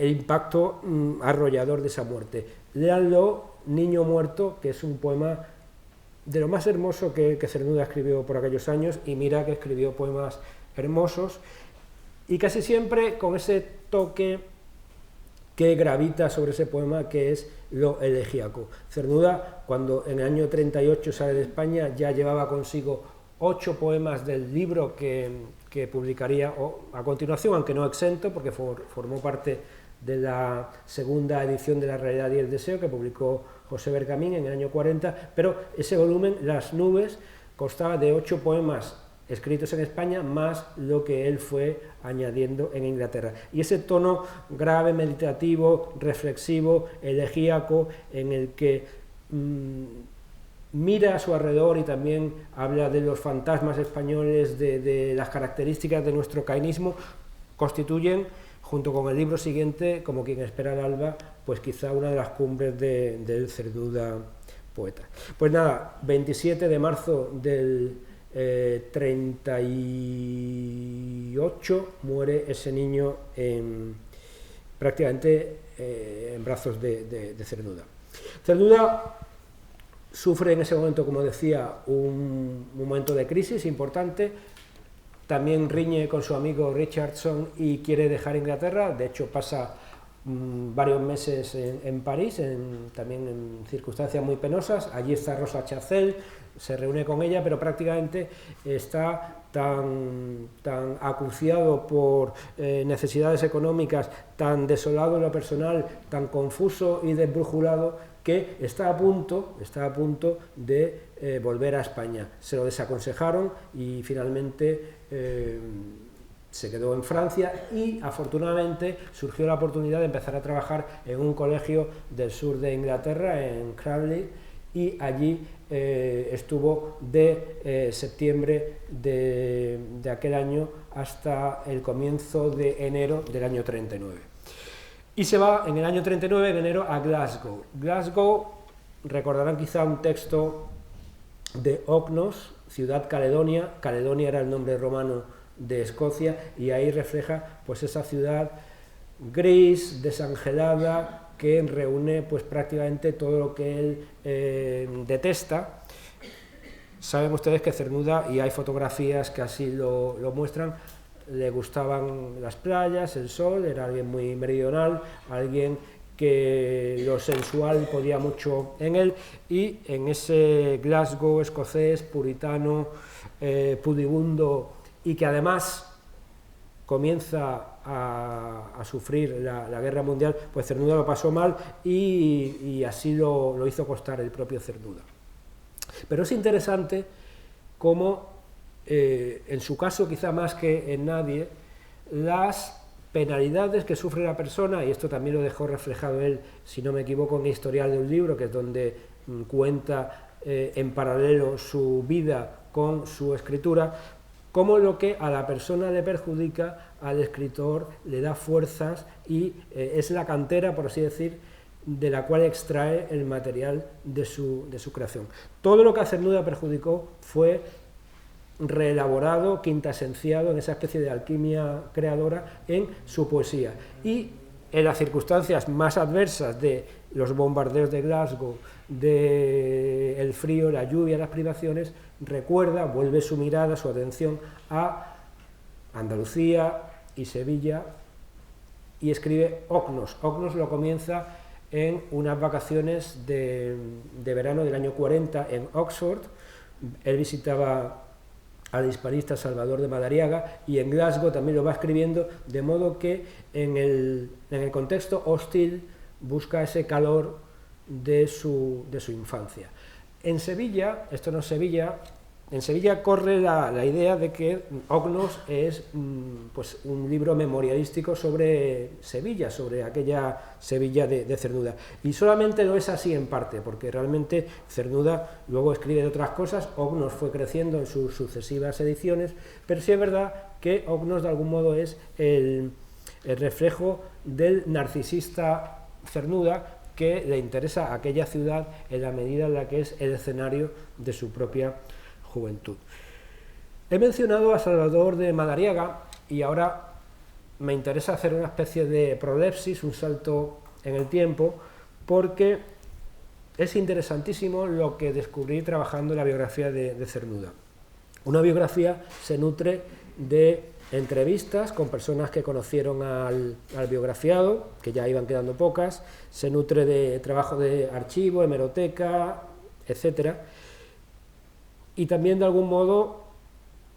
impacto arrollador de esa muerte. Léanlo, Niño muerto, que es un poema de lo más hermoso que Cernuda escribió por aquellos años, y mira que escribió poemas hermosos, y casi siempre con ese toque que gravita sobre ese poema, que es lo elegíaco. Cernuda, cuando en el año 38 sale de España, ya llevaba consigo 8 poemas del libro que publicaría a continuación, aunque no exento, porque formó parte de la segunda edición de La realidad y el deseo, que publicó José Bergamín en el año 40, pero ese volumen, Las nubes, constaba de 8 poemas escritos en España, más lo que él fue añadiendo en Inglaterra. Y ese tono grave, meditativo, reflexivo, elegíaco, en el que mira a su alrededor y también habla de los fantasmas españoles, de las características de nuestro cainismo, constituyen, junto con el libro siguiente, Como quien espera el alba, pues quizá una de las cumbres del Cernuda poeta. Pues nada, 27 de marzo del 38 muere ese niño prácticamente en brazos de Cernuda. Cernuda sufre en ese momento, como decía, un momento de crisis importante. También riñe con su amigo Richardson y quiere dejar Inglaterra. De hecho, pasa varios meses en París, también en circunstancias muy penosas. Allí está Rosa Chacel, se reúne con ella, pero prácticamente está tan acuciado por necesidades económicas, tan desolado en lo personal, tan confuso y desbrújulado, que está a punto de volver a España. Se lo desaconsejaron y finalmente se quedó en Francia, y afortunadamente surgió la oportunidad de empezar a trabajar en un colegio del sur de Inglaterra, en Cranley, y allí estuvo de septiembre de aquel año hasta el comienzo de enero del año 39. Y se va en el año 39, en enero, a Glasgow. Glasgow, recordarán quizá un texto de Ocnos, ciudad Caledonia. Caledonia era el nombre romano de Escocia, y ahí refleja pues esa ciudad gris, desangelada, que reúne pues prácticamente todo lo que él detesta. Saben ustedes que Cernuda, y hay fotografías que así lo muestran, le gustaban las playas, el sol, era alguien muy meridional, alguien que lo sensual podía mucho en él, y en ese Glasgow escocés, puritano, pudibundo, y que además comienza a sufrir la guerra mundial, pues Cernuda lo pasó mal, y así lo hizo costar el propio Cernuda. Pero es interesante cómo, en su caso quizá más que en nadie, las penalidades que sufre la persona, y esto también lo dejó reflejado él, si no me equivoco, en Historial de un libro, que es donde cuenta en paralelo su vida con su escritura, cómo lo que a la persona le perjudica, al escritor le da fuerzas, y es la cantera, por así decir, de la cual extrae el material de su creación. Todo lo que a Cernuda perjudicó fue reelaborado, quintaesenciado en esa especie de alquimia creadora en su poesía, y en las circunstancias más adversas de los bombardeos de Glasgow, del frío, la lluvia, las privaciones, vuelve su mirada, su atención a Andalucía y Sevilla, y escribe Ocnos. Ocnos lo comienza en unas vacaciones de verano del año 40 en Oxford. Él visitaba al hispanista Salvador de Madariaga, y en Glasgow también lo va escribiendo, de modo que en el contexto hostil busca ese calor de su infancia. En Sevilla, esto no es Sevilla, en Sevilla corre la idea de que Ocnos es pues un libro memorialístico sobre Sevilla, sobre aquella Sevilla de Cernuda. Y solamente no es así en parte, porque realmente Cernuda luego escribe de otras cosas. Ocnos fue creciendo en sus sucesivas ediciones, pero sí es verdad que Ocnos de algún modo es el reflejo del narcisista Cernuda, que le interesa aquella ciudad en la medida en la que es el escenario de su propia juventud. He mencionado a Salvador de Madariaga, y ahora me interesa hacer una especie de prolepsis, un salto en el tiempo, porque es interesantísimo lo que descubrí trabajando en la biografía de Cernuda. Una biografía se nutre de entrevistas con personas que conocieron al biografiado, que ya iban quedando pocas, se nutre de trabajo de archivo, hemeroteca, etcétera, y también de algún modo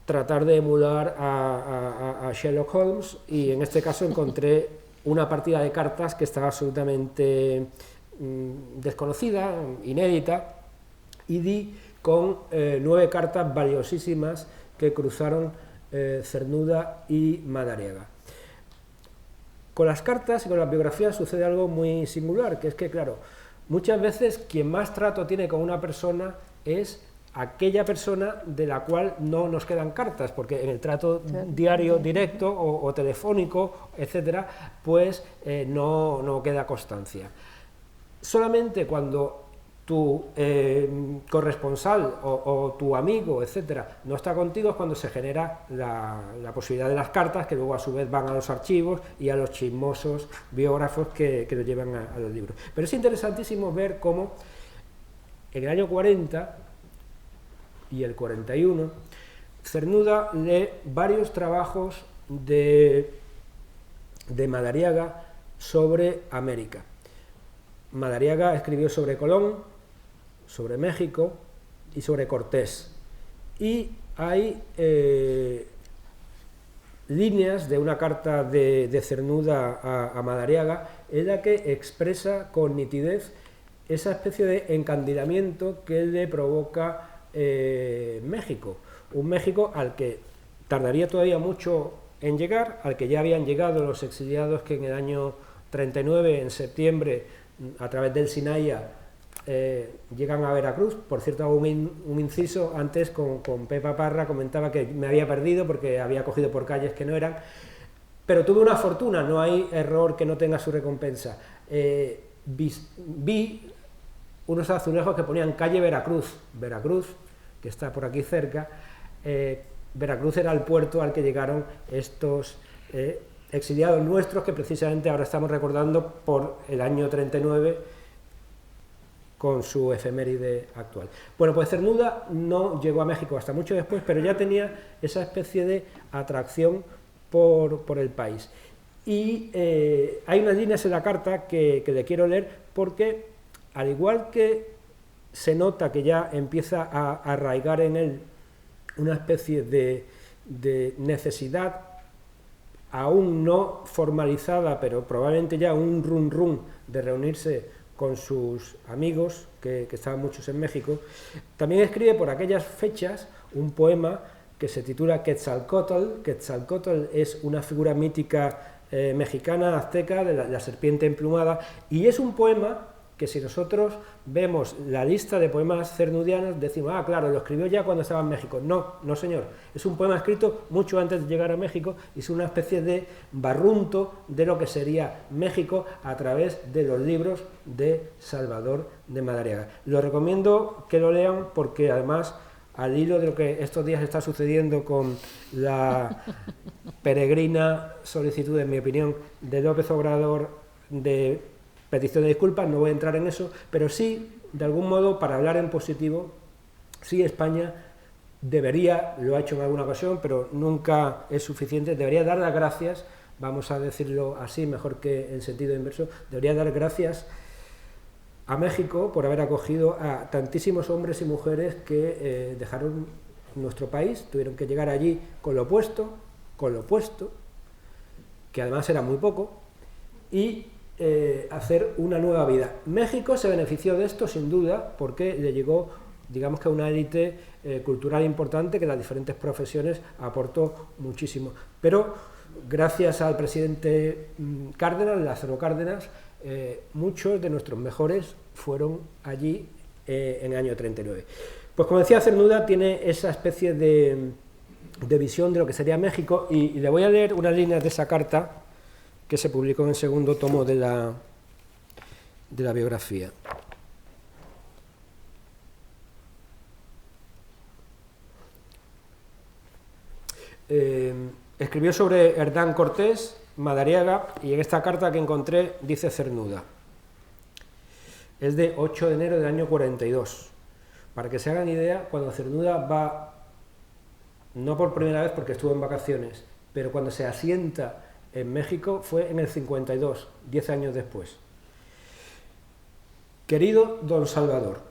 tratar de emular a Sherlock Holmes, y en este caso encontré una partida de cartas que estaba absolutamente desconocida, inédita, y di con 9 cartas valiosísimas que cruzaron Cernuda y Madariaga. Con las cartas y con las biografías sucede algo muy singular, que es que, claro, muchas veces quien más trato tiene con una persona es aquella persona de la cual no nos quedan cartas, porque en el trato diario, directo o telefónico, etcétera, pues no queda constancia. Solamente cuando tu corresponsal o tu amigo, etcétera, no está contigo, es cuando se genera la posibilidad de las cartas, que luego a su vez van a los archivos y a los chismosos biógrafos que lo llevan a los libros. Pero es interesantísimo ver cómo en el año 40 y el 41, Cernuda lee varios trabajos de Madariaga sobre América. Madariaga escribió sobre Colón, sobre México y sobre Cortés. Y hay líneas de una carta de Cernuda a Madariaga en la que expresa con nitidez esa especie de encandilamiento que le provoca México, un México al que tardaría todavía mucho en llegar, al que ya habían llegado los exiliados que en el año 39, en septiembre, a través del Sinaya, llegan a Veracruz. Por cierto, hago un inciso, antes con Pepa Parra comentaba que me había perdido porque había cogido por calles que no eran, pero tuve una fortuna, no hay error que no tenga su recompensa. Vi unos azulejos que ponían calle Veracruz, que está por aquí cerca, Veracruz era el puerto al que llegaron estos exiliados nuestros que precisamente ahora estamos recordando por el año 39 con su efeméride actual. Bueno, pues Cernuda no llegó a México hasta mucho después, pero ya tenía esa especie de atracción por el país. Y hay unas líneas en la carta que le quiero leer porque, al igual que se nota que ya empieza a arraigar en él una especie de necesidad aún no formalizada, pero probablemente ya un run de reunirse con sus amigos, que estaban muchos en México, también escribe por aquellas fechas un poema que se titula Quetzalcóatl. Quetzalcóatl es una figura mítica mexicana, azteca, de la serpiente emplumada, y es un poema que si nosotros vemos la lista de poemas cernudianos, decimos, ah, claro, lo escribió ya cuando estaba en México. No, no señor, es un poema escrito mucho antes de llegar a México y es una especie de barrunto de lo que sería México a través de los libros de Salvador de Madariaga. Lo recomiendo que lo lean porque además, al hilo de lo que estos días está sucediendo con la peregrina solicitud, en mi opinión, de López Obrador de petición de disculpas, no voy a entrar en eso, pero sí, de algún modo, para hablar en positivo, sí España debería, lo ha hecho en alguna ocasión, pero nunca es suficiente, debería dar las gracias, vamos a decirlo así, mejor que en sentido inverso, debería dar gracias a México por haber acogido a tantísimos hombres y mujeres que dejaron nuestro país, tuvieron que llegar allí con lo opuesto, que además era muy poco, y hacer una nueva vida. México se benefició de esto sin duda porque le llegó, digamos que a una élite cultural importante que las diferentes profesiones aportó muchísimo. Pero gracias al presidente Cárdenas, Lázaro Cárdenas, muchos de nuestros mejores fueron allí en el año 39. Pues como decía, Cernuda tiene esa especie de visión de lo que sería México y le voy a leer unas líneas de esa carta que se publicó en el segundo tomo de la biografía. Escribió sobre Hernán Cortés, Madariaga, y en esta carta que encontré dice Cernuda. Es de 8 de enero del año 42. Para que se hagan idea, cuando Cernuda va, no por primera vez porque estuvo en vacaciones, pero cuando se asienta en México fue en el 52, 10 años después. Querido don Salvador,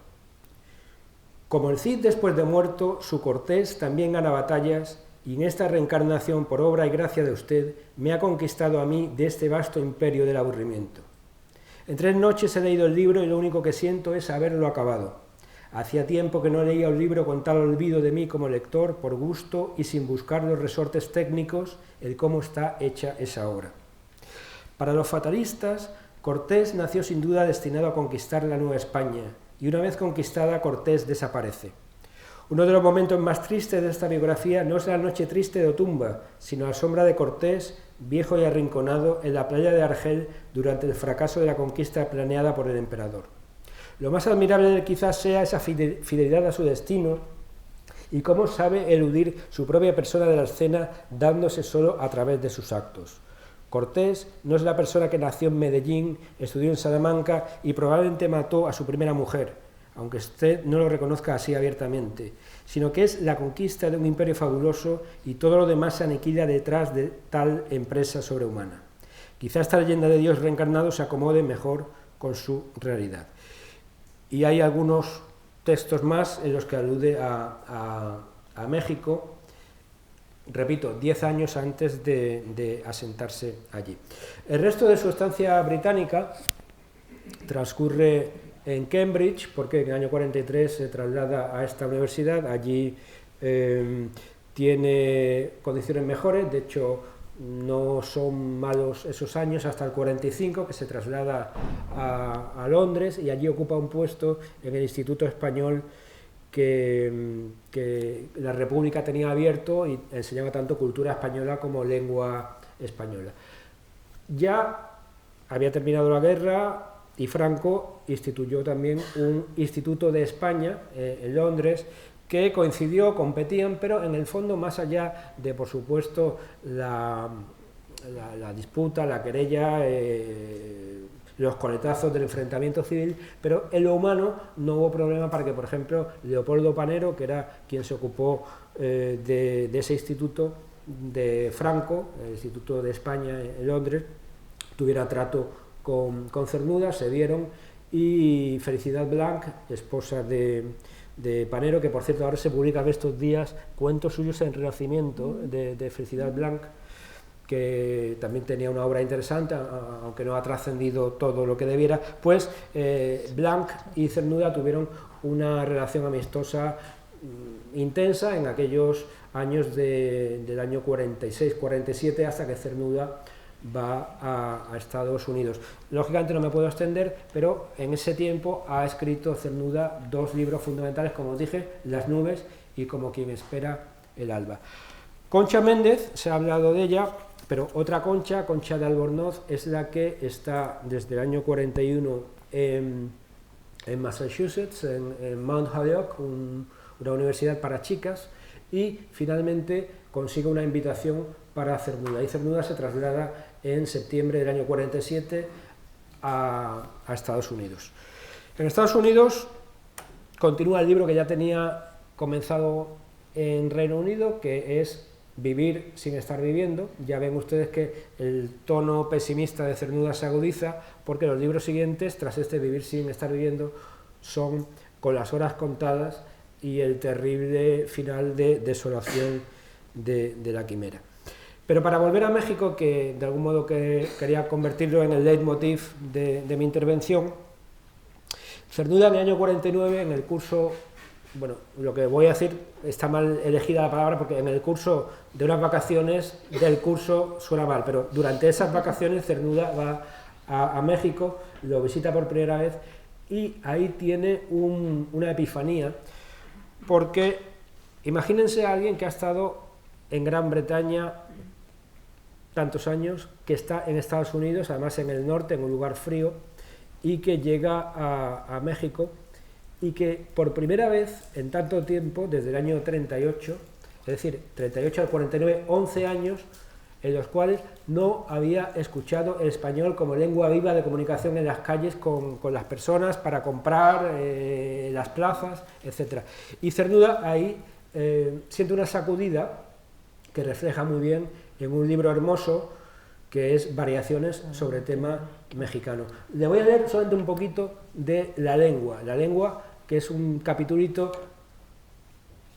como el Cid después de muerto, su Cortés también gana batallas y en esta reencarnación por obra y gracia de usted me ha conquistado a mí de este vasto imperio del aburrimiento. En 3 noches he leído el libro y lo único que siento es haberlo acabado. Hacía tiempo que no leía un libro con tal olvido de mí como lector, por gusto y sin buscar los resortes técnicos, el cómo está hecha esa obra. Para los fatalistas, Cortés nació sin duda destinado a conquistar la Nueva España, y una vez conquistada, Cortés desaparece. Uno de los momentos más tristes de esta biografía no es la noche triste de Otumba, sino la sombra de Cortés, viejo y arrinconado, en la playa de Argel durante el fracaso de la conquista planeada por el emperador. Lo más admirable quizás sea esa fidelidad a su destino y cómo sabe eludir su propia persona de la escena dándose solo a través de sus actos. Cortés no es la persona que nació en Medellín, estudió en Salamanca y probablemente mató a su primera mujer, aunque usted no lo reconozca así abiertamente, sino que es la conquista de un imperio fabuloso y todo lo demás se aniquila detrás de tal empresa sobrehumana. Quizá esta leyenda de Dios reencarnado se acomode mejor con su realidad. Y hay algunos textos más en los que alude a México, repito, 10 años antes de asentarse allí. El resto de su estancia británica transcurre en Cambridge, porque en el año 43 se traslada a esta universidad, allí tiene condiciones mejores, de hecho no son malos esos años hasta el 45, que se traslada a Londres y allí ocupa un puesto en el Instituto Español que la República tenía abierto y enseñaba tanto cultura española como lengua española. Ya había terminado la guerra y Franco instituyó también un Instituto de España en Londres que coincidió, competían, pero en el fondo, más allá de, por supuesto, la disputa, la querella, los coletazos del enfrentamiento civil, pero en lo humano no hubo problema para que, por ejemplo, Leopoldo Panero, que era quien se ocupó de ese instituto de Franco, el Instituto de España en Londres, tuviera trato con Cernuda, se vieron, y Felicidad Blanc, esposa de Panero, que por cierto ahora se publican estos días cuentos suyos en Renacimiento de Felicidad Blanc, que también tenía una obra interesante, aunque no ha trascendido todo lo que debiera, pues Blanc y Cernuda tuvieron una relación amistosa intensa en aquellos años del año 46-47, hasta que Cernuda va a Estados Unidos. Lógicamente no me puedo extender, pero en ese tiempo ha escrito Cernuda dos libros fundamentales, como os dije, Las nubes y Como quien espera el alba. Concha Méndez, se ha hablado de ella, pero otra Concha, Concha de Albornoz, es la que está desde el año 41 en Massachusetts, en Mount Holyoke, una universidad para chicas, y finalmente consigue una invitación para Cernuda, y Cernuda se traslada en septiembre del año 47 a Estados Unidos. En Estados Unidos continúa el libro que ya tenía comenzado en Reino Unido, que es Vivir sin estar viviendo. Ya ven ustedes que el tono pesimista de Cernuda se agudiza, porque los libros siguientes, tras este Vivir sin estar viviendo, son Con las horas contadas y el terrible final de desolación de la quimera. Pero para volver a México, que de algún modo quería convertirlo en el leitmotiv de mi intervención, Cernuda en el año 49, en el curso, bueno, lo que voy a decir está mal elegida la palabra, porque en el curso de unas vacaciones del curso suena mal, pero durante esas vacaciones Cernuda va a México, lo visita por primera vez, y ahí tiene una epifanía, porque imagínense a alguien que ha estado en Gran Bretaña tantos años, que está en Estados Unidos, además en el norte, en un lugar frío, y que llega a México, y que por primera vez en tanto tiempo, desde el año 38, es decir, 38 al 49, 11 años, en los cuales no había escuchado el español como lengua viva de comunicación en las calles con las personas, para comprar, las plazas, etc. Y Cernuda ahí siente una sacudida que refleja muy bien en un libro hermoso que es Variaciones sobre tema mexicano. Le voy a leer solamente un poquito de La lengua, que es un capitulito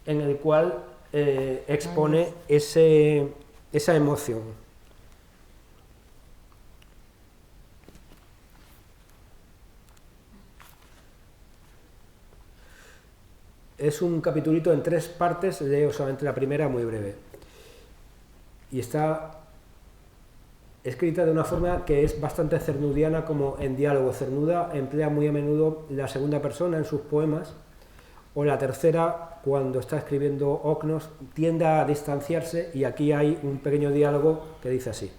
en el cual expone esa emoción. Es un capitulito en 3 partes, leo solamente la primera muy breve. Y está escrita de una forma que es bastante cernudiana, como en diálogo. Cernuda emplea muy a menudo la segunda persona en sus poemas, o la tercera cuando está escribiendo Ocnos, tiende a distanciarse, y aquí hay un pequeño diálogo que dice así: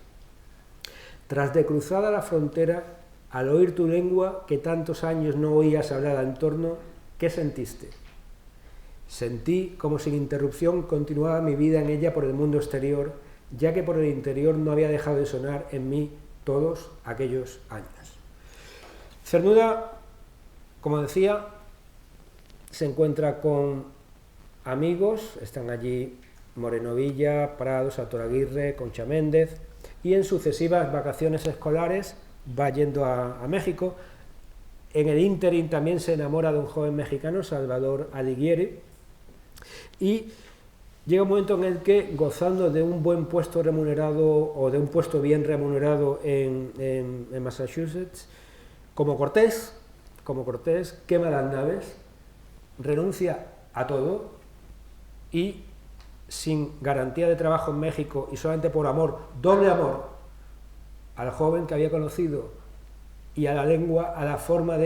Tras de cruzada la frontera, al oír tu lengua que tantos años no oías hablada en torno, ¿qué sentiste? Sentí como sin interrupción continuaba mi vida en ella por el mundo exterior, ya que por el interior no había dejado de sonar en mí todos aquellos años. Cernuda, como decía, se encuentra con amigos, están allí Moreno Villa, Prados, Atoraguirre, Concha Méndez, y en sucesivas vacaciones escolares va yendo a México. En el ínterin también se enamora de un joven mexicano, Salvador Alighieri, y llega un momento en el que, gozando de un buen puesto remunerado, o de un puesto bien remunerado en Massachusetts, como Cortés, quema las naves, renuncia a todo, y sin garantía de trabajo en México, y solamente por amor, doble amor, al joven que había conocido, y a la lengua, a la forma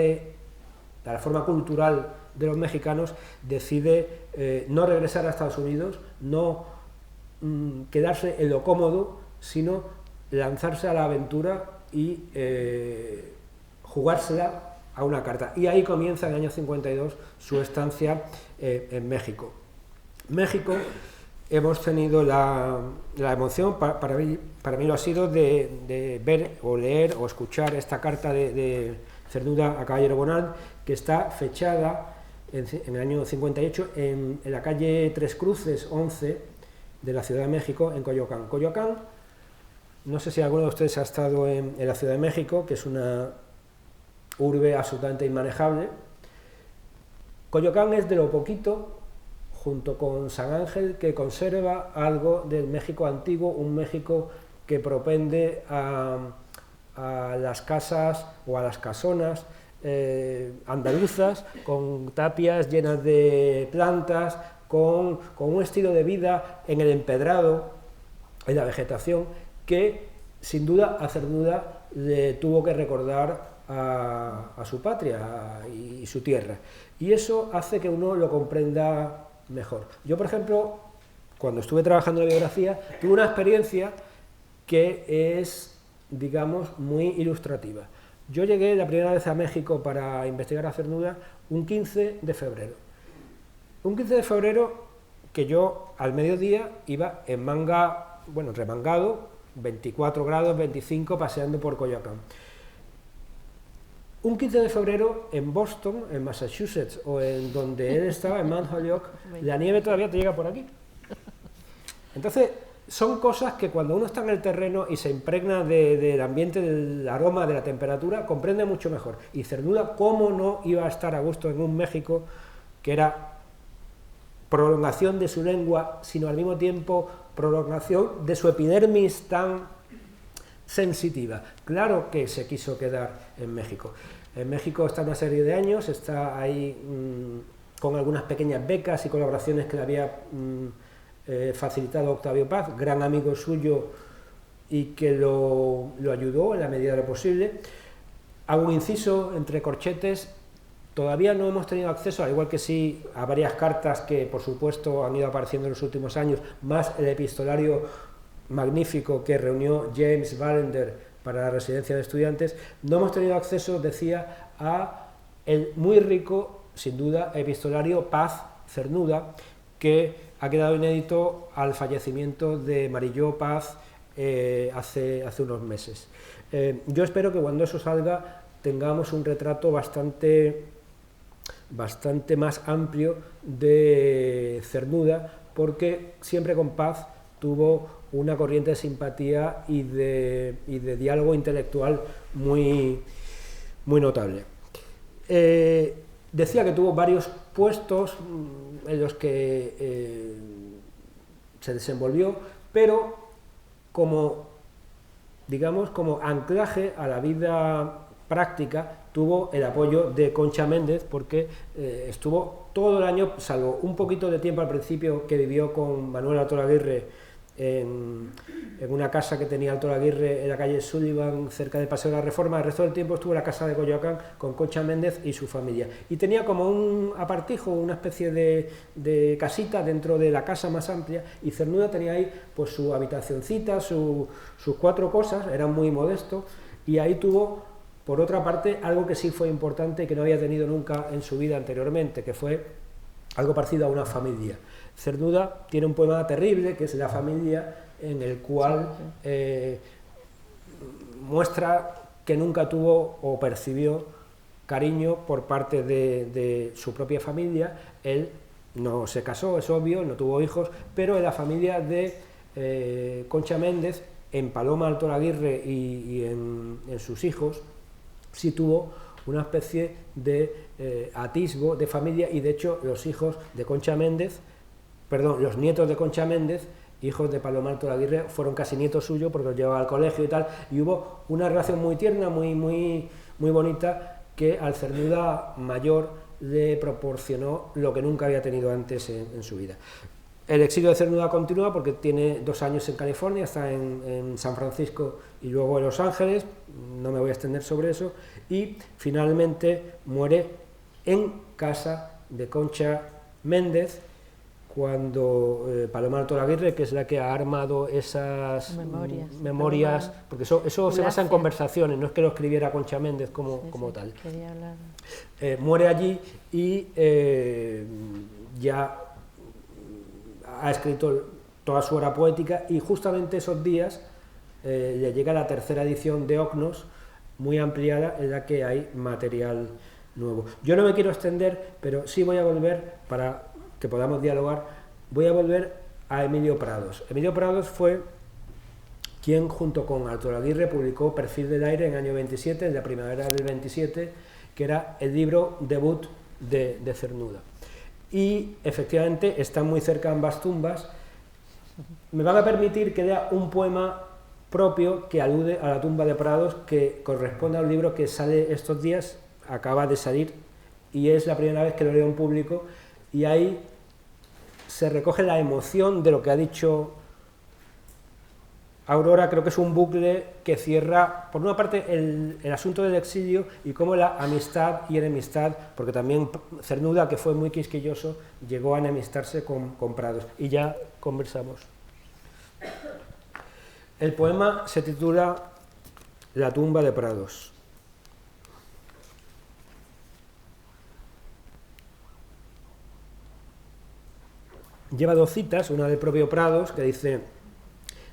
cultural de los mexicanos, decide no regresar a Estados Unidos, no quedarse en lo cómodo, sino lanzarse a la aventura y jugársela a una carta. Y ahí comienza en el año 52 su estancia en México. México, hemos tenido la emoción, para mí lo ha sido, de ver o leer o escuchar esta carta de Cernuda a Caballero Bonal, que está fechada en el año 58 en la calle Tres Cruces 11 de la Ciudad de México, en Coyoacán. Coyoacán, no sé si alguno de ustedes ha estado en la Ciudad de México, que es una urbe absolutamente inmanejable. Coyoacán es de lo poquito, junto con San Ángel, que conserva algo del México antiguo, un México que propende a las casas o a las casonas andaluzas, con tapias llenas de plantas, con un estilo de vida en el empedrado, en la vegetación, que sin duda a Cernuda le tuvo que recordar a su patria y su tierra. Y eso hace que uno lo comprenda mejor. Yo, por ejemplo, cuando estuve trabajando en la biografía, tuve una experiencia que es, digamos, muy ilustrativa. Yo llegué la primera vez a México para investigar a Cernuda un 15 de febrero. Un 15 de febrero que yo al mediodía iba en manga, bueno, remangado, 24 grados, 25, paseando por Coyoacán. Un 15 de febrero en Boston, en Massachusetts, o en donde él estaba, en Mount Holyoke, la nieve todavía te llega por aquí. Entonces, son cosas que cuando uno está en el terreno y se impregna del ambiente, del aroma, de la temperatura, comprende mucho mejor. Y Cernuda, ¿cómo no iba a estar a gusto en un México que era prolongación de su lengua, sino al mismo tiempo prolongación de su epidermis tan sensitiva? Claro que se quiso quedar en México. En México está una serie de años, está ahí con algunas pequeñas becas y colaboraciones que le había facilitado Octavio Paz, gran amigo suyo y que lo ayudó en la medida de lo posible. Hago un inciso entre corchetes. Todavía no hemos tenido acceso, al igual que sí, a varias cartas que por supuesto han ido apareciendo en los últimos años, más el epistolario magnífico que reunió James Ballender para la residencia de estudiantes. No hemos tenido acceso, decía, a el muy rico, sin duda, epistolario Paz Cernuda, que ha quedado inédito al fallecimiento de Marilló Paz hace unos meses. Yo espero que cuando eso salga tengamos un retrato bastante más amplio de Cernuda, porque siempre con Paz tuvo una corriente de simpatía y de diálogo intelectual muy notable. Decía que tuvo varios puestos en los que se desenvolvió, pero como anclaje a la vida práctica tuvo el apoyo de Concha Méndez, porque estuvo todo el año, salvo un poquito de tiempo al principio que vivió con Manuel Altolaguirre en una casa que tenía Altolaguirre en la calle Sullivan, cerca del Paseo de la Reforma. El resto del tiempo estuvo en la casa de Coyoacán con Concha Méndez y su familia. Y tenía como un apartijo, una especie de casita dentro de la casa más amplia, y Cernuda tenía ahí pues su habitacioncita, sus 4 cosas, era muy modesto, y ahí tuvo, por otra parte, algo que sí fue importante y que no había tenido nunca en su vida anteriormente, que fue algo parecido a una familia. Cernuda tiene un poema terrible, que es La familia, en el cual muestra que nunca tuvo o percibió cariño por parte de su propia familia. Él no se casó, es obvio, no tuvo hijos, pero en la familia de Concha Méndez, en Paloma Altolaguirre y en sus hijos, sí tuvo una especie de atisbo de familia, y de hecho los hijos de Concha Méndez, los nietos de Concha Méndez, hijos de Paloma Altolaguirre, fueron casi nietos suyos porque los llevaba al colegio y tal, y hubo una relación muy tierna, muy bonita, que al Cernuda mayor le proporcionó lo que nunca había tenido antes en su vida. El exilio de Cernuda continúa porque tiene 2 años en California, está en San Francisco y luego en Los Ángeles, no me voy a extender sobre eso, y finalmente muere en casa de Concha Méndez cuando Paloma Altolaguirre, que es la que ha armado esas memorias, porque eso se basa en conversaciones, no es que lo escribiera Concha Méndez como tal. Muere allí y ya ha escrito toda su obra poética, y justamente esos días le llega la tercera edición de Ocnos, muy ampliada, en la que hay material nuevo. Yo no me quiero extender, pero sí voy a volver, para que podamos dialogar, voy a volver a Emilio Prados. Emilio Prados fue quien, junto con Altolaguirre, publicó Perfil del aire en el año 27, en la primavera del 27, que era el libro debut de Cernuda. Y efectivamente están muy cerca ambas tumbas. Me van a permitir que lea un poema propio que alude a la tumba de Prados, que corresponde a un libro que sale estos días, acaba de salir, y es la primera vez que lo leo en público, y ahí se recoge la emoción de lo que ha dicho Aurora. Creo que es un bucle que cierra, por una parte, el asunto del exilio y cómo la amistad y enemistad, porque también Cernuda, que fue muy quisquilloso, llegó a enemistarse con Prados, y ya conversamos. El poema se titula La tumba de Prados. Lleva dos citas, una del propio Prados, que dice: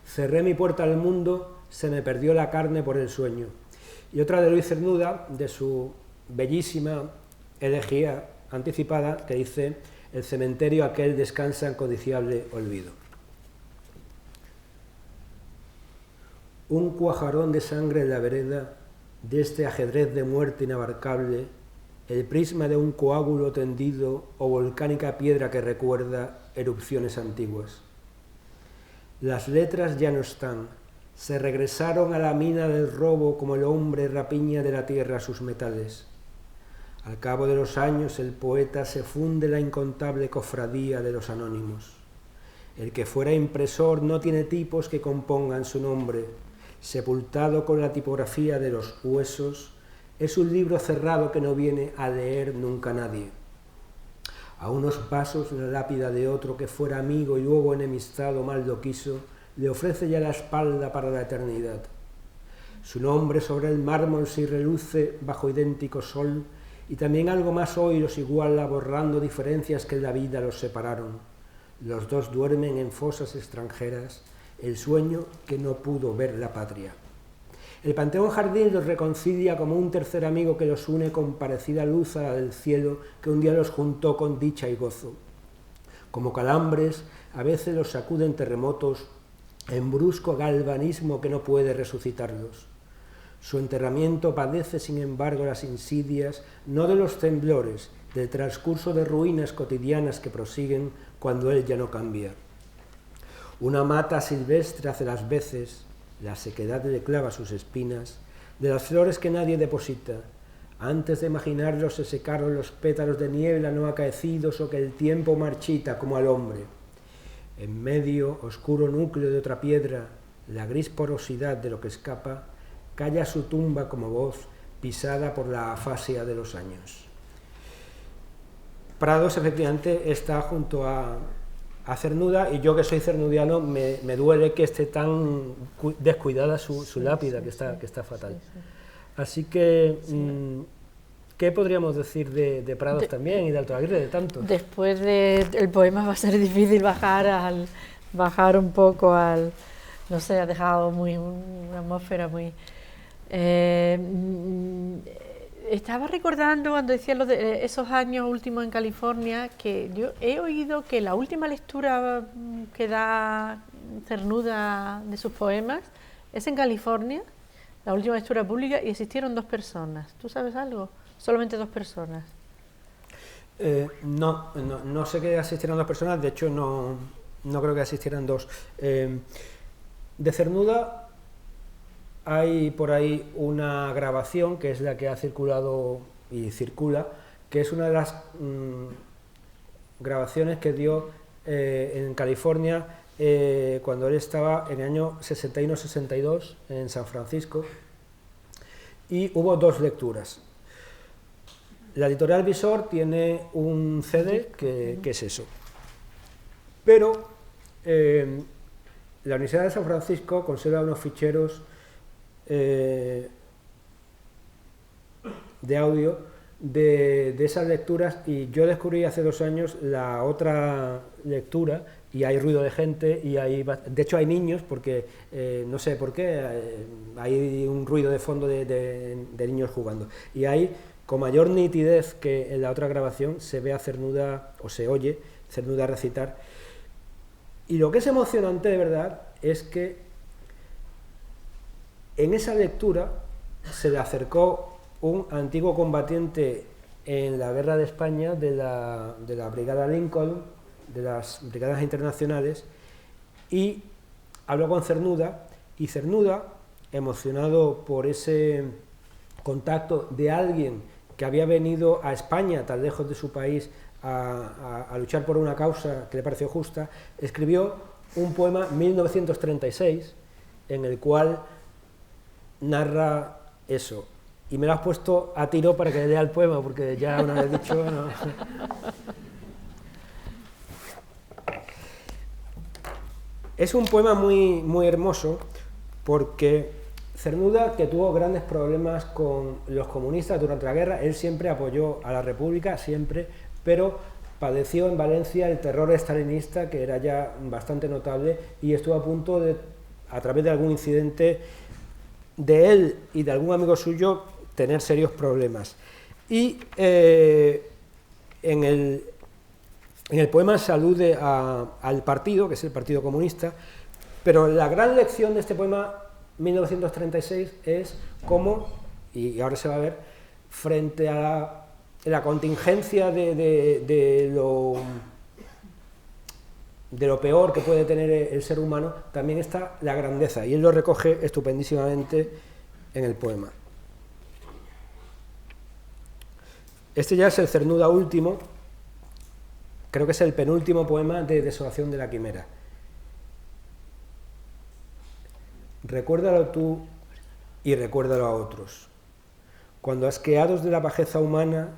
cerré mi puerta al mundo, se me perdió la carne por el sueño. Y otra de Luis Cernuda, de su bellísima elegía anticipada, que dice: el cementerio aquel descansa en codiciable olvido. Un cuajarón de sangre en la vereda, de este ajedrez de muerte inabarcable, el prisma de un coágulo tendido o volcánica piedra que recuerda erupciones antiguas. Las letras ya no están, se regresaron a la mina del robo como el hombre rapiña de la tierra sus metales. Al cabo de los años el poeta se funde la incontable cofradía de los anónimos. El que fuera impresor no tiene tipos que compongan su nombre. Sepultado con la tipografía de los huesos, es un libro cerrado que no viene a leer nunca nadie. A unos pasos la lápida de otro que fuera amigo y luego enemistado mal lo quiso, le ofrece ya la espalda para la eternidad. Su nombre sobre el mármol se reluce bajo idéntico sol, y también algo más hoy los iguala borrando diferencias que en la vida los separaron. Los dos duermen en fosas extranjeras, el sueño que no pudo ver la patria. El Panteón Jardín los reconcilia como un tercer amigo que los une con parecida luz a la del cielo que un día los juntó con dicha y gozo. Como calambres, a veces los sacuden terremotos en brusco galvanismo que no puede resucitarlos. Su enterramiento padece, sin embargo, las insidias no de los temblores, del transcurso de ruinas cotidianas que prosiguen cuando él ya no cambia. Una mata silvestre hace las veces, la sequedad le clava sus espinas, de las flores que nadie deposita. Antes de imaginarlos se secaron los pétalos de niebla no acaecidos o que el tiempo marchita como al hombre. En medio, oscuro núcleo de otra piedra, la gris porosidad de lo que escapa, calla su tumba como voz pisada por la afasia de los años. Prados efectivamente está junto a Cernuda, y yo que soy cernudiano me duele que esté tan descuidada su lápida, que está fatal. Así que, ¿qué podríamos decir de Prados también y de Altolaguirre, de tantos? Después del poema va a ser difícil bajar un poco al... No sé, ha dejado una atmósfera muy... estaba recordando cuando decía esos años últimos en California, que yo he oído que la última lectura que da Cernuda de sus poemas es en California, la última lectura pública, y existieron 2 personas. ¿Tú sabes algo? Solamente 2 personas. No sé que asistieran 2 personas, de hecho no creo que asistieran 2. De Cernuda hay por ahí una grabación, que es la que ha circulado y circula, que es una de las grabaciones que dio en California cuando él estaba en el año 61-62 en San Francisco, y hubo 2 lecturas. La editorial Visor tiene un CD que es eso. Pero la Universidad de San Francisco conserva unos ficheros de audio de esas lecturas, y yo descubrí hace 2 años la otra lectura, y hay ruido de gente, y de hecho hay niños, porque no sé por qué, hay un ruido de fondo de niños jugando, y hay, con mayor nitidez que en la otra grabación, se ve a Cernuda, o se oye Cernuda recitar. Y lo que es emocionante de verdad es que en esa lectura se le acercó un antiguo combatiente en la guerra de España de la Brigada Lincoln, de las brigadas internacionales, y habló con Cernuda, y Cernuda, emocionado por ese contacto de alguien que había venido a España, tan lejos de su país, a luchar por una causa que le pareció justa, escribió un poema, 1936, en el cual narra eso. Y me lo has puesto a tiro para que lea el poema, porque ya una vez dicho... No. Es un poema muy, muy hermoso, porque Cernuda, que tuvo grandes problemas con los comunistas durante la guerra, él siempre apoyó a la República, siempre, pero padeció en Valencia el terror estalinista, que era ya bastante notable, y estuvo a punto de, a través de algún incidente de él y de algún amigo suyo, tener serios problemas. Y en el poema se alude al partido, que es el Partido Comunista, pero la gran lección de este poema, 1936, es cómo, y ahora se va a ver, frente a la contingencia de lo peor que puede tener el ser humano, también está la grandeza, y él lo recoge estupendísimamente en el poema. Este ya es el Cernuda último, creo que es el penúltimo poema de Desolación de la Quimera. Recuérdalo tú y recuérdalo a otros. Cuando asqueados de la bajeza humana,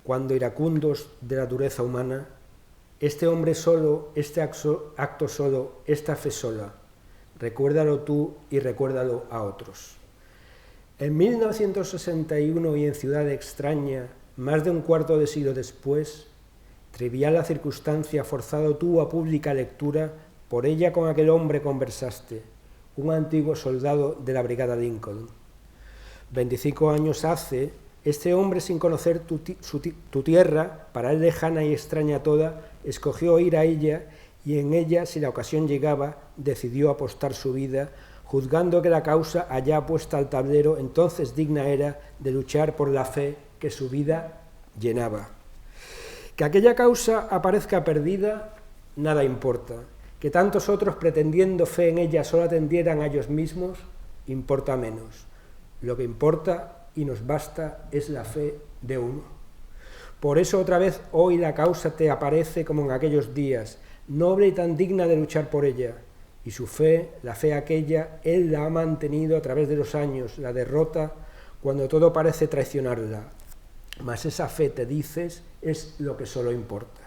cuando iracundos de la dureza humana, este hombre solo, este acto solo, esta fe sola, recuérdalo tú y recuérdalo a otros. En 1961 y en Ciudad Extraña, más de un cuarto de siglo después, trivial la circunstancia, forzado tú a pública lectura, por ella con aquel hombre conversaste, un antiguo soldado de la Brigada Lincoln. 25 años hace, este hombre, sin conocer tu tierra, para él lejana y extraña toda, escogió ir a ella, y en ella, si la ocasión llegaba, decidió apostar su vida, juzgando que la causa allá puesta al tablero entonces digna era de luchar por la fe que su vida llenaba. Que aquella causa aparezca perdida, nada importa. Que tantos otros, pretendiendo fe en ella, solo atendieran a ellos mismos, importa menos. Lo que importa y nos basta es la fe de uno. Por eso otra vez hoy la causa te aparece como en aquellos días, noble y tan digna de luchar por ella. Y su fe, la fe aquella, él la ha mantenido a través de los años, la derrota cuando todo parece traicionarla. Mas esa fe, te dices, es lo que solo importa.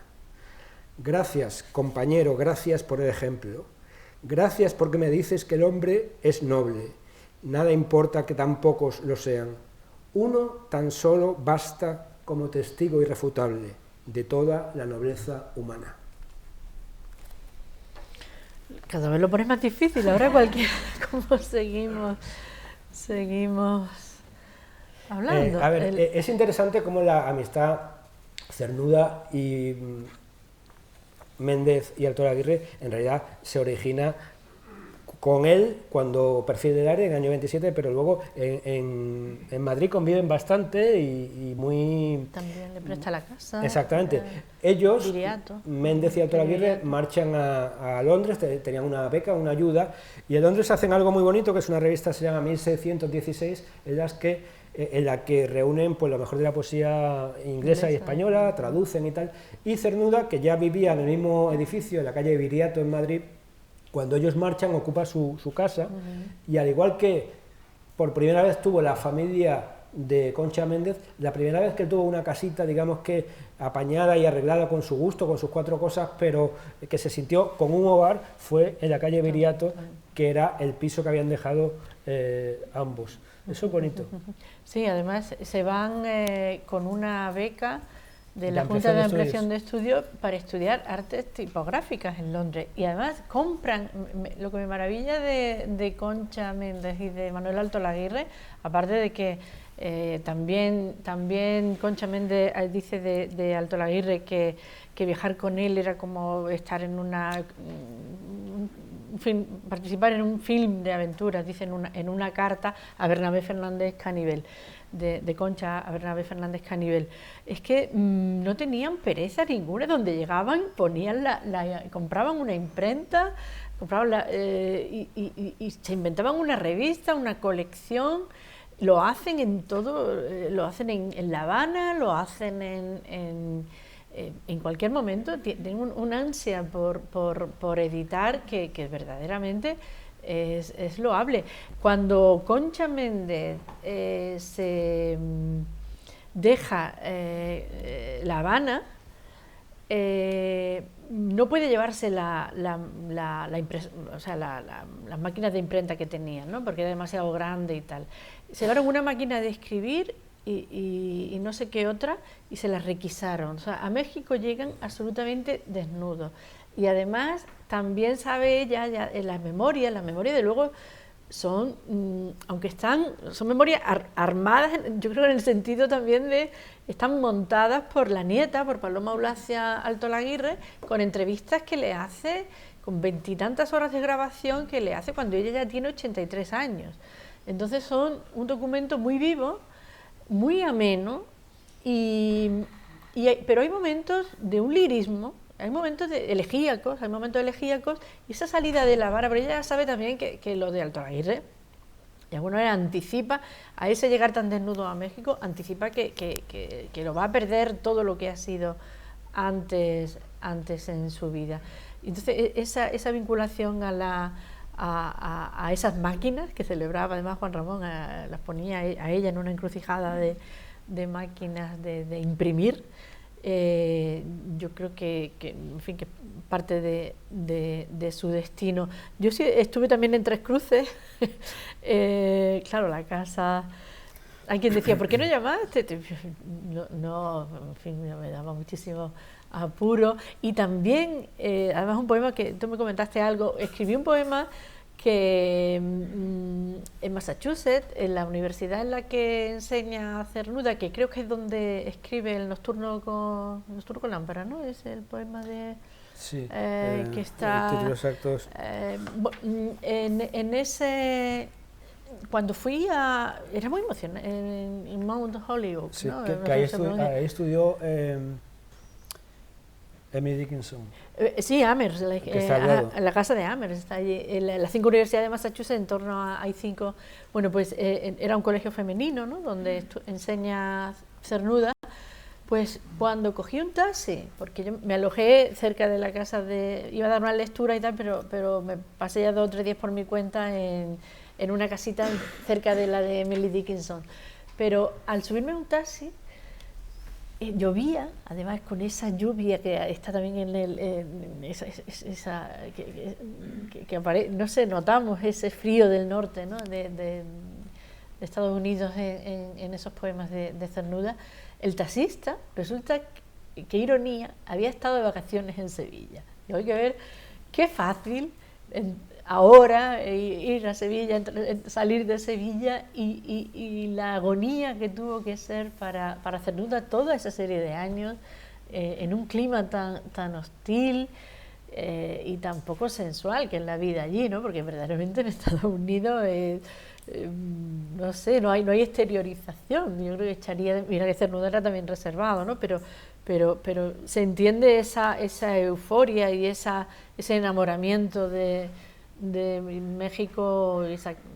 Gracias, compañero, gracias por el ejemplo. Gracias porque me dices que el hombre es noble. Nada importa que tan pocos lo sean. Uno tan solo basta como testigo irrefutable de toda la nobleza humana. Cada vez lo pones más difícil, ahora cualquiera, ¿cómo seguimos hablando? Es interesante cómo la amistad Cernuda y Méndez y Alto Aguirre en realidad se origina con él cuando Perfil del Aire en el año 27, pero luego en Madrid conviven bastante y muy... También le presta la casa. Exactamente. Ellos, Viriato. Méndez y Alto Aguirre, marchan a Londres, tenían una beca, una ayuda, y en Londres hacen algo muy bonito, que es una revista que se llama 1616, en la que reúnen pues lo mejor de la poesía inglesa y española, traducen y tal, y Cernuda, que ya vivía en el mismo edificio, en la calle Viriato en Madrid, cuando ellos marchan ocupa su casa, y al igual que por primera vez tuvo la familia de Concha Méndez, la primera vez que tuvo una casita, digamos que apañada y arreglada con su gusto, con sus 4 cosas, pero que se sintió como un hogar, fue en la calle Viriato, que era el piso que habían dejado ambos. Eso es bonito. Sí, además se van con una beca de la Junta de Ampliación de Estudios para estudiar artes tipográficas en Londres, y además compran, lo que me maravilla de Concha Méndez y de Manuel Altolaguirre, aparte de que también Concha Méndez dice de Altolaguirre que viajar con él era como estar en participar en un film de aventuras, dice en una carta a Bernabé Fernández Canivel, de Concha a Bernabé Fernández Canivel. Es que no tenían pereza ninguna, donde llegaban ponían compraban una imprenta, y se inventaban una revista, una colección. Lo hacen en todo, lo hacen en La Habana, lo hacen en cualquier momento. Tienen una ansia por editar que verdaderamente es loable. Cuando Concha Méndez se deja La Habana, no puede llevarse las máquinas de imprenta que tenía, ¿no? Porque era demasiado grande y tal. Se llevaron una máquina de escribir y no sé qué otra, y se las requisaron. O sea, a México llegan absolutamente desnudos. Y además también sabe ella, ya en las memorias de luego son, aunque son memorias armadas, yo creo que en el sentido también de, están montadas por la nieta, por Paloma Eulacia Altolaguirre, con entrevistas que le hace, con 20 y tantas horas de grabación que le hace cuando ella ya tiene 83 años. Entonces son un documento muy vivo, muy ameno, pero hay momentos de un lirismo, hay momentos elegíacos, y esa salida de La Habana, pero ella sabe también que lo de Altolaguirre, de alguna manera anticipa, a ese llegar tan desnudo a México, anticipa que lo va a perder todo lo que ha sido antes en su vida. Entonces esa vinculación a esas máquinas que celebraba, además Juan Ramón las ponía a ella en una encrucijada de máquinas de imprimir. Yo creo que en fin, que parte de su destino. Yo sí estuve también en Tres Cruces, claro, la casa. Hay quien decía, ¿por qué no llamaste? No, en fin, me daba muchísimo apuro. Y también, además, un poema que tú me comentaste algo, escribí un poema que en Massachusetts, en la universidad en la que enseña Cernuda, que creo que es donde escribe el Nocturno con lámpara, ¿no? Es el poema de... Sí, que está... títulos exactos. En ese... Cuando fui a... Era muy emocionante, en Mount Holyoke, sí, ¿no? que ahí estudió Emily Dickinson. Sí, Amherst, la casa de Amherst está allí. Las 5 universidades de Massachusetts, en torno hay 5. Bueno, pues era un colegio femenino, ¿no? Donde enseña Cernuda. Pues cuando cogí un taxi, porque yo me alojé cerca de la casa iba a dar una lectura y tal, pero me pasé ya 2 o 3 días por mi cuenta en una casita cerca de la de Emily Dickinson. Pero al subirme a un taxi, llovía, además con esa lluvia que está también que aparece, no sé, notamos ese frío del norte, ¿no? de Estados Unidos en esos poemas de Cernuda. El taxista, resulta que ironía, había estado de vacaciones en Sevilla. Y hay que ver qué fácil ahora ir a Sevilla, salir de Sevilla, y la agonía que tuvo que ser para Cernuda toda esa serie de años en un clima tan hostil y tan poco sensual que es la vida allí, ¿no? Porque verdaderamente en Estados Unidos no sé, no hay exteriorización. Yo creo que mira que Cernuda era también reservado, ¿no? Pero se entiende esa euforia y ese enamoramiento de México,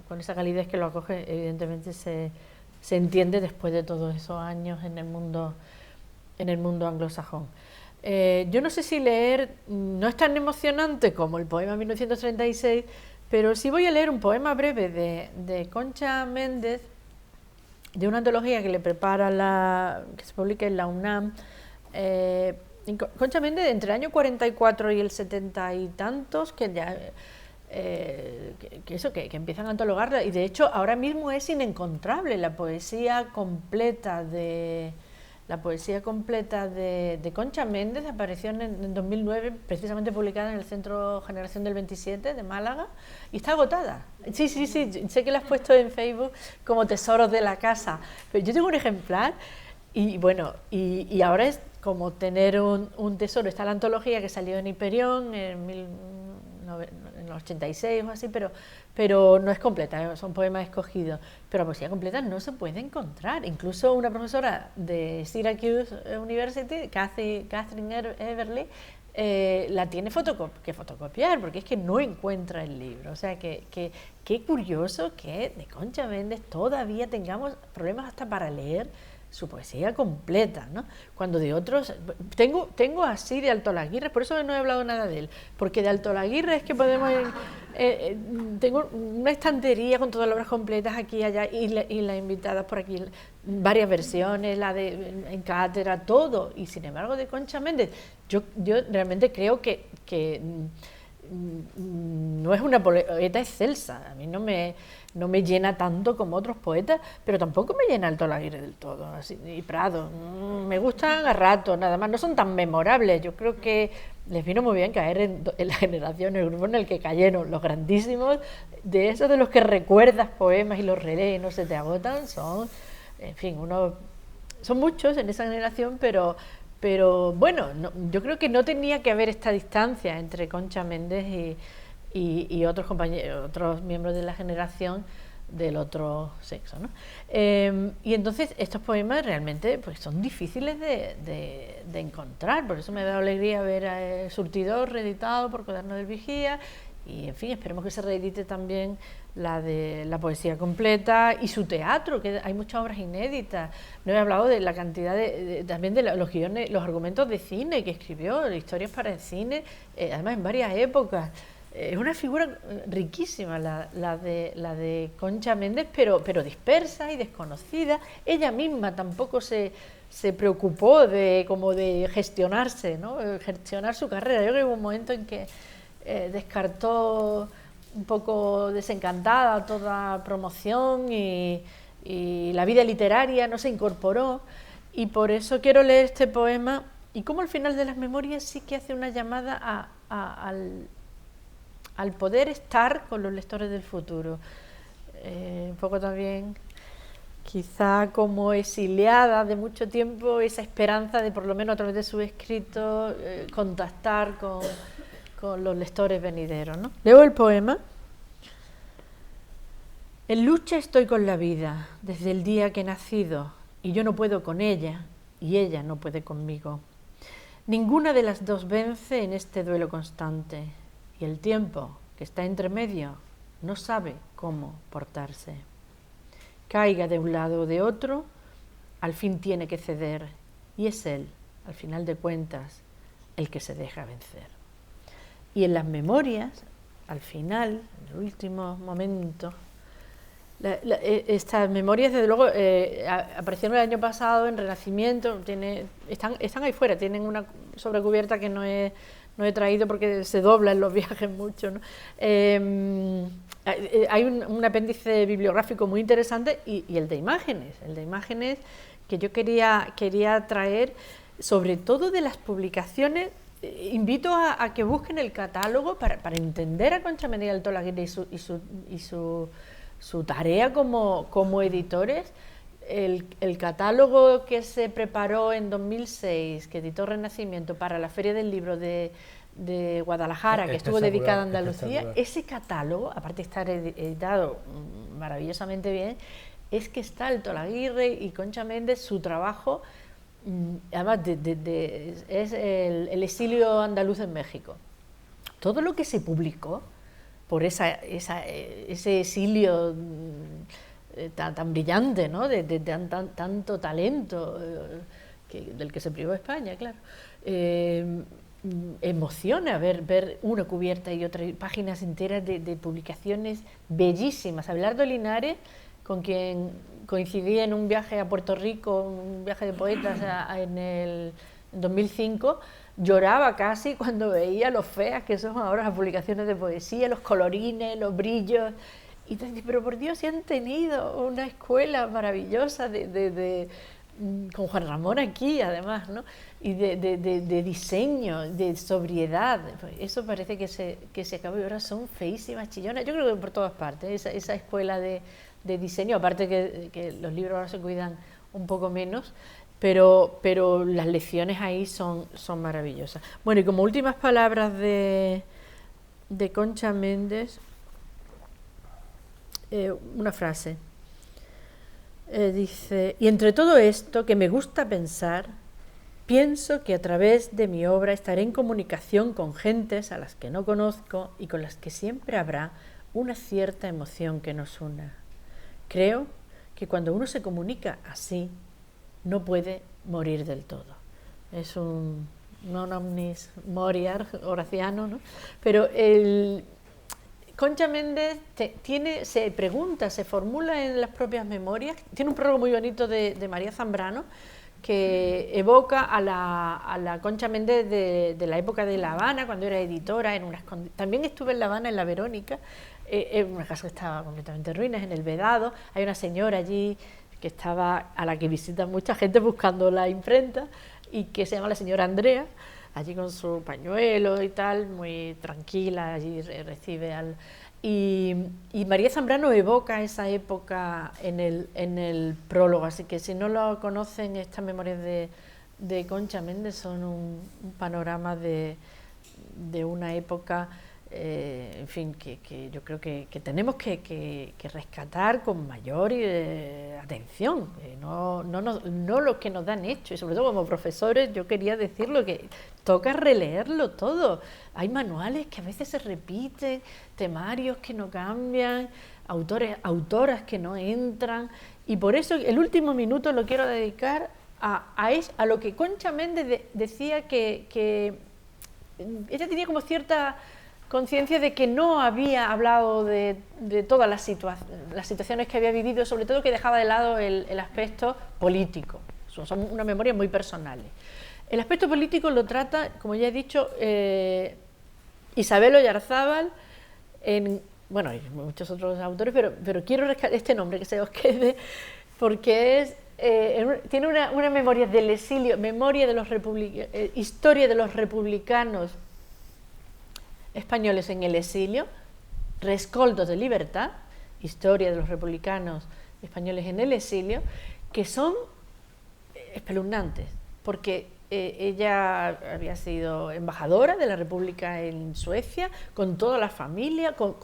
con esa calidez que lo acoge. Evidentemente se entiende después de todos esos años en el mundo anglosajón. Yo no sé si leer, no es tan emocionante como el poema 1936, pero sí voy a leer un poema breve de Concha Méndez, de una antología que le prepara que se publica en la UNAM. Concha Méndez, entre el año 44 y el 70 y tantos, que ya que empiezan a antologarla, y de hecho ahora mismo es inencontrable la poesía completa de Concha Méndez. Apareció en 2009, precisamente publicada en el Centro Generación del 27 de Málaga, y está agotada. Sí, sé que la has puesto en Facebook como tesoros de la casa, pero yo tengo un ejemplar, y bueno, y ahora es como tener un tesoro. Está la antología que salió en Hiperión en el 86 o así, pero no es completa, son poemas escogidos. Pero la poesía completa no se puede encontrar. Incluso una profesora de Syracuse University, Catherine Everly, la tiene que fotocopiar, porque es que no encuentra el libro. O sea, que qué curioso que de Concha Méndez todavía tengamos problemas hasta para leer su poesía completa, ¿no? Cuando de otros, tengo así de Alto Laguirre, por eso no he hablado nada de él, porque de Alto Laguirre es que podemos, tengo una estantería con todas las obras completas aquí y allá, y las invitadas por aquí, varias versiones, la de en cátedra, todo, y sin embargo de Concha Méndez, yo realmente creo que no es una poeta excelsa. A mí no me llena tanto como otros poetas, pero tampoco me llena Alto Laguirre del todo, así, y Prado. Me gustan a rato, nada más, no son tan memorables. Yo creo que les vino muy bien caer en la generación, el grupo en el que cayeron los grandísimos, de esos de los que recuerdas poemas y los relees y no se te agotan. Son, en fin, son muchos en esa generación, pero bueno, yo creo que no tenía que haber esta distancia entre Concha Méndez y otros compañeros, otros miembros de la generación del otro sexo, ¿no? Y entonces estos poemas realmente pues son difíciles de encontrar. Por eso me ha dado alegría ver a Surtidor reeditado por Cuaderno del Vigía, y en fin, esperemos que se reedite también la de la poesía completa y su teatro, que hay muchas obras inéditas. No he hablado de la cantidad también de los guiones, los argumentos de cine que escribió, historias para el cine, además en varias épocas. Es una figura riquísima la de Concha Méndez, pero dispersa y desconocida. Ella misma tampoco se preocupó de gestionarse, ¿no? Gestionar su carrera. Yo creo que hubo un momento en que descartó un poco desencantada toda promoción y la vida literaria, no se incorporó, y por eso quiero leer este poema, y como al final de las memorias sí que hace una llamada al poder estar con los lectores del futuro, un poco también quizá como exiliada de mucho tiempo, esa esperanza de por lo menos a través de sus escritos contactar con los lectores venideros, ¿no? Leo el poema. En lucha estoy con la vida desde el día que he nacido, y yo no puedo con ella y ella no puede conmigo. Ninguna de las dos vence en este duelo constante, y el tiempo que está entre medio no sabe cómo portarse. Caiga de un lado o de otro, al fin tiene que ceder, y es él, al final de cuentas, el que se deja vencer. Y en las memorias, al final, en el último momento, estas memorias, desde luego, aparecieron el año pasado en Renacimiento, están ahí fuera, tienen una sobrecubierta que no he traído porque se dobla en los viajes mucho, ¿no? Hay un apéndice bibliográfico muy interesante y el de imágenes que yo quería traer, sobre todo de las publicaciones. Invito a que busquen el catálogo para entender a Concha Méndez y Alto Laguirre y su tarea como editores. El catálogo que se preparó en 2006, que editó Renacimiento para la Feria del Libro de Guadalajara, que estuvo dedicada a Andalucía, ese catálogo, aparte de estar editado maravillosamente bien, es que está Alto Laguirre y Concha Méndez, su trabajo, además es el exilio andaluz en México. Todo lo que se publicó por ese exilio tan brillante, ¿no? de tanto talento del que se privó España, claro, emociona ver una cubierta y otra, páginas enteras de publicaciones bellísimas. Abelardo Linares, con quien coincidí en un viaje a Puerto Rico, un viaje de poetas en 2005, lloraba casi cuando veía lo feas que son ahora las publicaciones de poesía, los colorines, los brillos. Y entonces, pero por Dios, si han tenido una escuela maravillosa con Juan Ramón aquí, además, ¿no? Y de diseño, de sobriedad. Pues eso parece que se acabó y ahora son feísimas, chillonas. Yo creo que por todas partes, esa escuela de diseño, aparte que los libros ahora se cuidan un poco menos, pero las lecciones ahí son maravillosas. Bueno, y como últimas palabras de Concha Méndez, una frase. Dice: y entre todo esto que me gusta pensar, pienso que a través de mi obra estaré en comunicación con gentes a las que no conozco y con las que siempre habrá una cierta emoción que nos una. Creo que cuando uno se comunica así, no puede morir del todo. Es un non omnis moriar horaciano, ¿no? Pero Concha Méndez se pregunta, se formula en las propias memorias. Tiene un prólogo muy bonito de María Zambrano que evoca a la Concha Méndez de la época de La Habana, cuando era editora. También estuve en La Habana, en la Verónica, en una casa que estaba completamente en ruinas, en el Vedado. Hay una señora allí a la que visita mucha gente buscando la imprenta, y que se llama la señora Andrea, allí con su pañuelo y tal, muy tranquila, allí recibe y María Zambrano evoca esa época en el prólogo, así que si no lo conocen, estas memorias de Concha Méndez son un panorama de una época, en fin, que yo creo que tenemos que rescatar con mayor atención, no lo que nos dan hecho, y sobre todo como profesores yo quería decirlo, que toca releerlo todo. Hay manuales que a veces se repiten, temarios que no cambian, autoras que no entran, y por eso el último minuto lo quiero dedicar a lo que Concha Méndez decía, que ella tenía como cierta conciencia de que no había hablado de todas las situaciones que había vivido, sobre todo que dejaba de lado el aspecto político. Son unas memorias muy personales. El aspecto político lo trata, como ya he dicho, Isabel Oyarzábal, bueno, hay muchos otros autores, pero quiero rescatar este nombre, que se os quede, porque tiene una memoria del exilio, historia de los republicanos españoles en el exilio, Rescoldos de Libertad, historia de los republicanos españoles en el exilio, que son espeluznantes, porque ella había sido embajadora de la República en Suecia, con toda la familia, con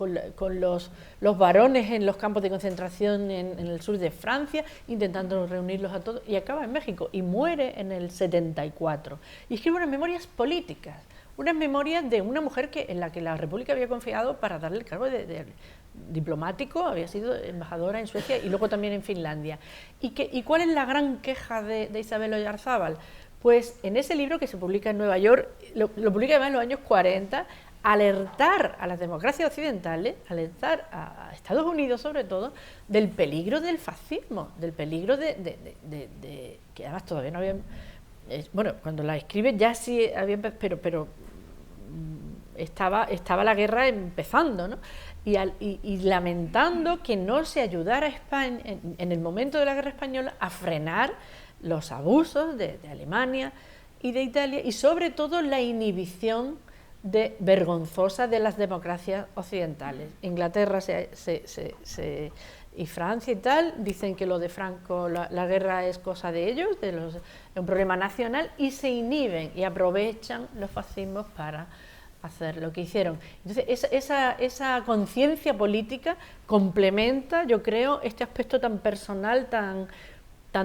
los varones en los campos de concentración en el sur de Francia, intentando reunirlos a todos, y acaba en México, y muere en el 74. Y escribe unas memorias políticas, unas memorias de una mujer en la que la República había confiado para darle el cargo de diplomático, había sido embajadora en Suecia y luego también en Finlandia. ¿Y cuál es la gran queja de Isabel Oyarzábal? Pues en ese libro, que se publica en Nueva York, lo publica además en los años 40, alertar a las democracias occidentales, alertar a Estados Unidos sobre todo, del peligro del fascismo, del peligro que además todavía no había... Bueno, cuando la escribe ya sí había... pero estaba la guerra empezando, ¿no? Y lamentando que no se ayudara a España en el momento de la guerra española a frenar los abusos de Alemania y de Italia, y sobre todo la inhibición vergonzosa de las democracias occidentales. Inglaterra y Francia y tal dicen que lo de Franco, la guerra es cosa de ellos, es un problema nacional, y se inhiben y aprovechan los fascismos para hacer lo que hicieron. Entonces esa conciencia política complementa, yo creo, este aspecto tan personal, tan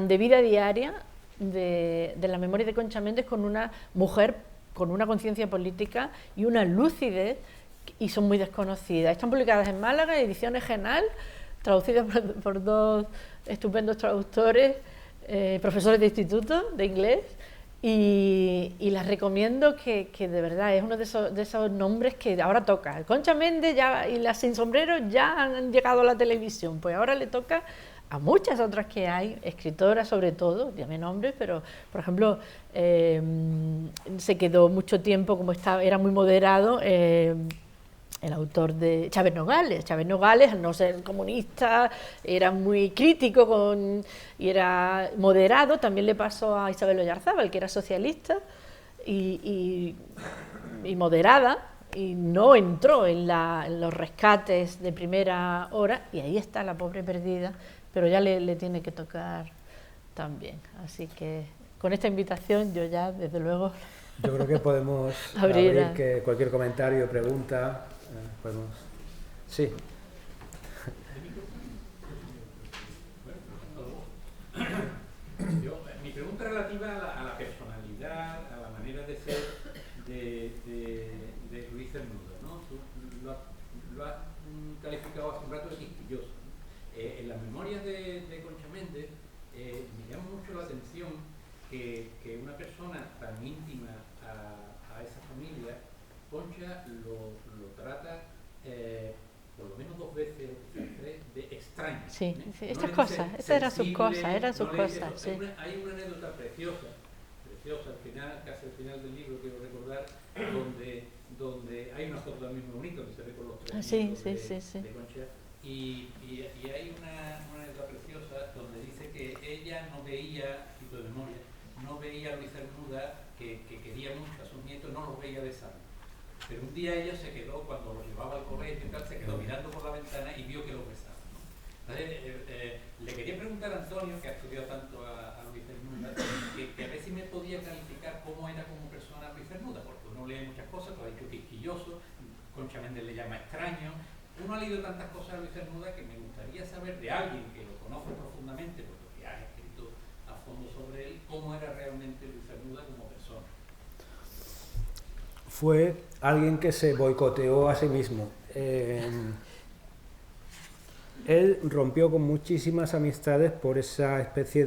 de vida diaria de la memoria de Concha Méndez, con una mujer con una conciencia política y una lucidez, y son muy desconocidas. Están publicadas en Málaga, ediciones Genal, traducidas por dos estupendos traductores, profesores de instituto de inglés, y las recomiendo, que de verdad es uno de esos nombres que ahora toca. Concha Méndez y las Sin Sombrero ya han llegado a la televisión, pues ahora le toca a muchas otras que hay, escritoras sobre todo, llamé nombres, pero por ejemplo se quedó mucho tiempo, como era muy moderado, el autor de Chávez Nogales. Chávez Nogales, al no ser comunista, era muy crítico y era moderado. También le pasó a Isabel Oyarzábal, que era socialista y moderada, y no entró en los rescates de primera hora, y ahí está la pobre perdida, pero ya le tiene que tocar también. Así que con esta invitación yo ya, desde luego... Yo creo que podemos abrir que cualquier comentario, pregunta, podemos... Sí. Mi pregunta es relativa a la personalidad, a la manera de ser de Luis Cernuda, ¿no? Tú lo has calificado hace un rato de quisquilloso. En las memorias de Concha Méndez me llama mucho la atención que una persona tan íntima a esa familia, Concha lo trata por lo menos 2 veces o quizás 3 de extraño. Sí, sí, no estas cosas, esas eran sus cosas, sí. Hay una anécdota preciosa al final, casi al final del libro, quiero recordar, donde hay una foto también muy bonita, que se ve con los 3 de Concha, y hay una anécdota preciosa donde dice que ella no veía, cito de memoria, no veía a Luis Cernuda, que quería mucho a sus nietos, no los veía besando. Pero un día ella se quedó, cuando los llevaba al colegio y tal, se quedó mirando por la ventana y vio que los besaba, ¿no? Entonces, le quería preguntar a Antonio, que ha estudiado tanto a Luis Cernuda, que a ver si me podía calificar cómo era como persona Luis Cernuda, porque uno lee muchas cosas, tú has dicho quisquilloso, Concha Méndez le llama extraño. Uno ha leído tantas cosas a Luis Cernuda que me gustaría saber de alguien que lo conoce profundamente, porque ha escrito a fondo sobre él, cómo era realmente Luis Cernuda como persona. Fue alguien que se boicoteó a sí mismo. Él rompió con muchísimas amistades por esa especie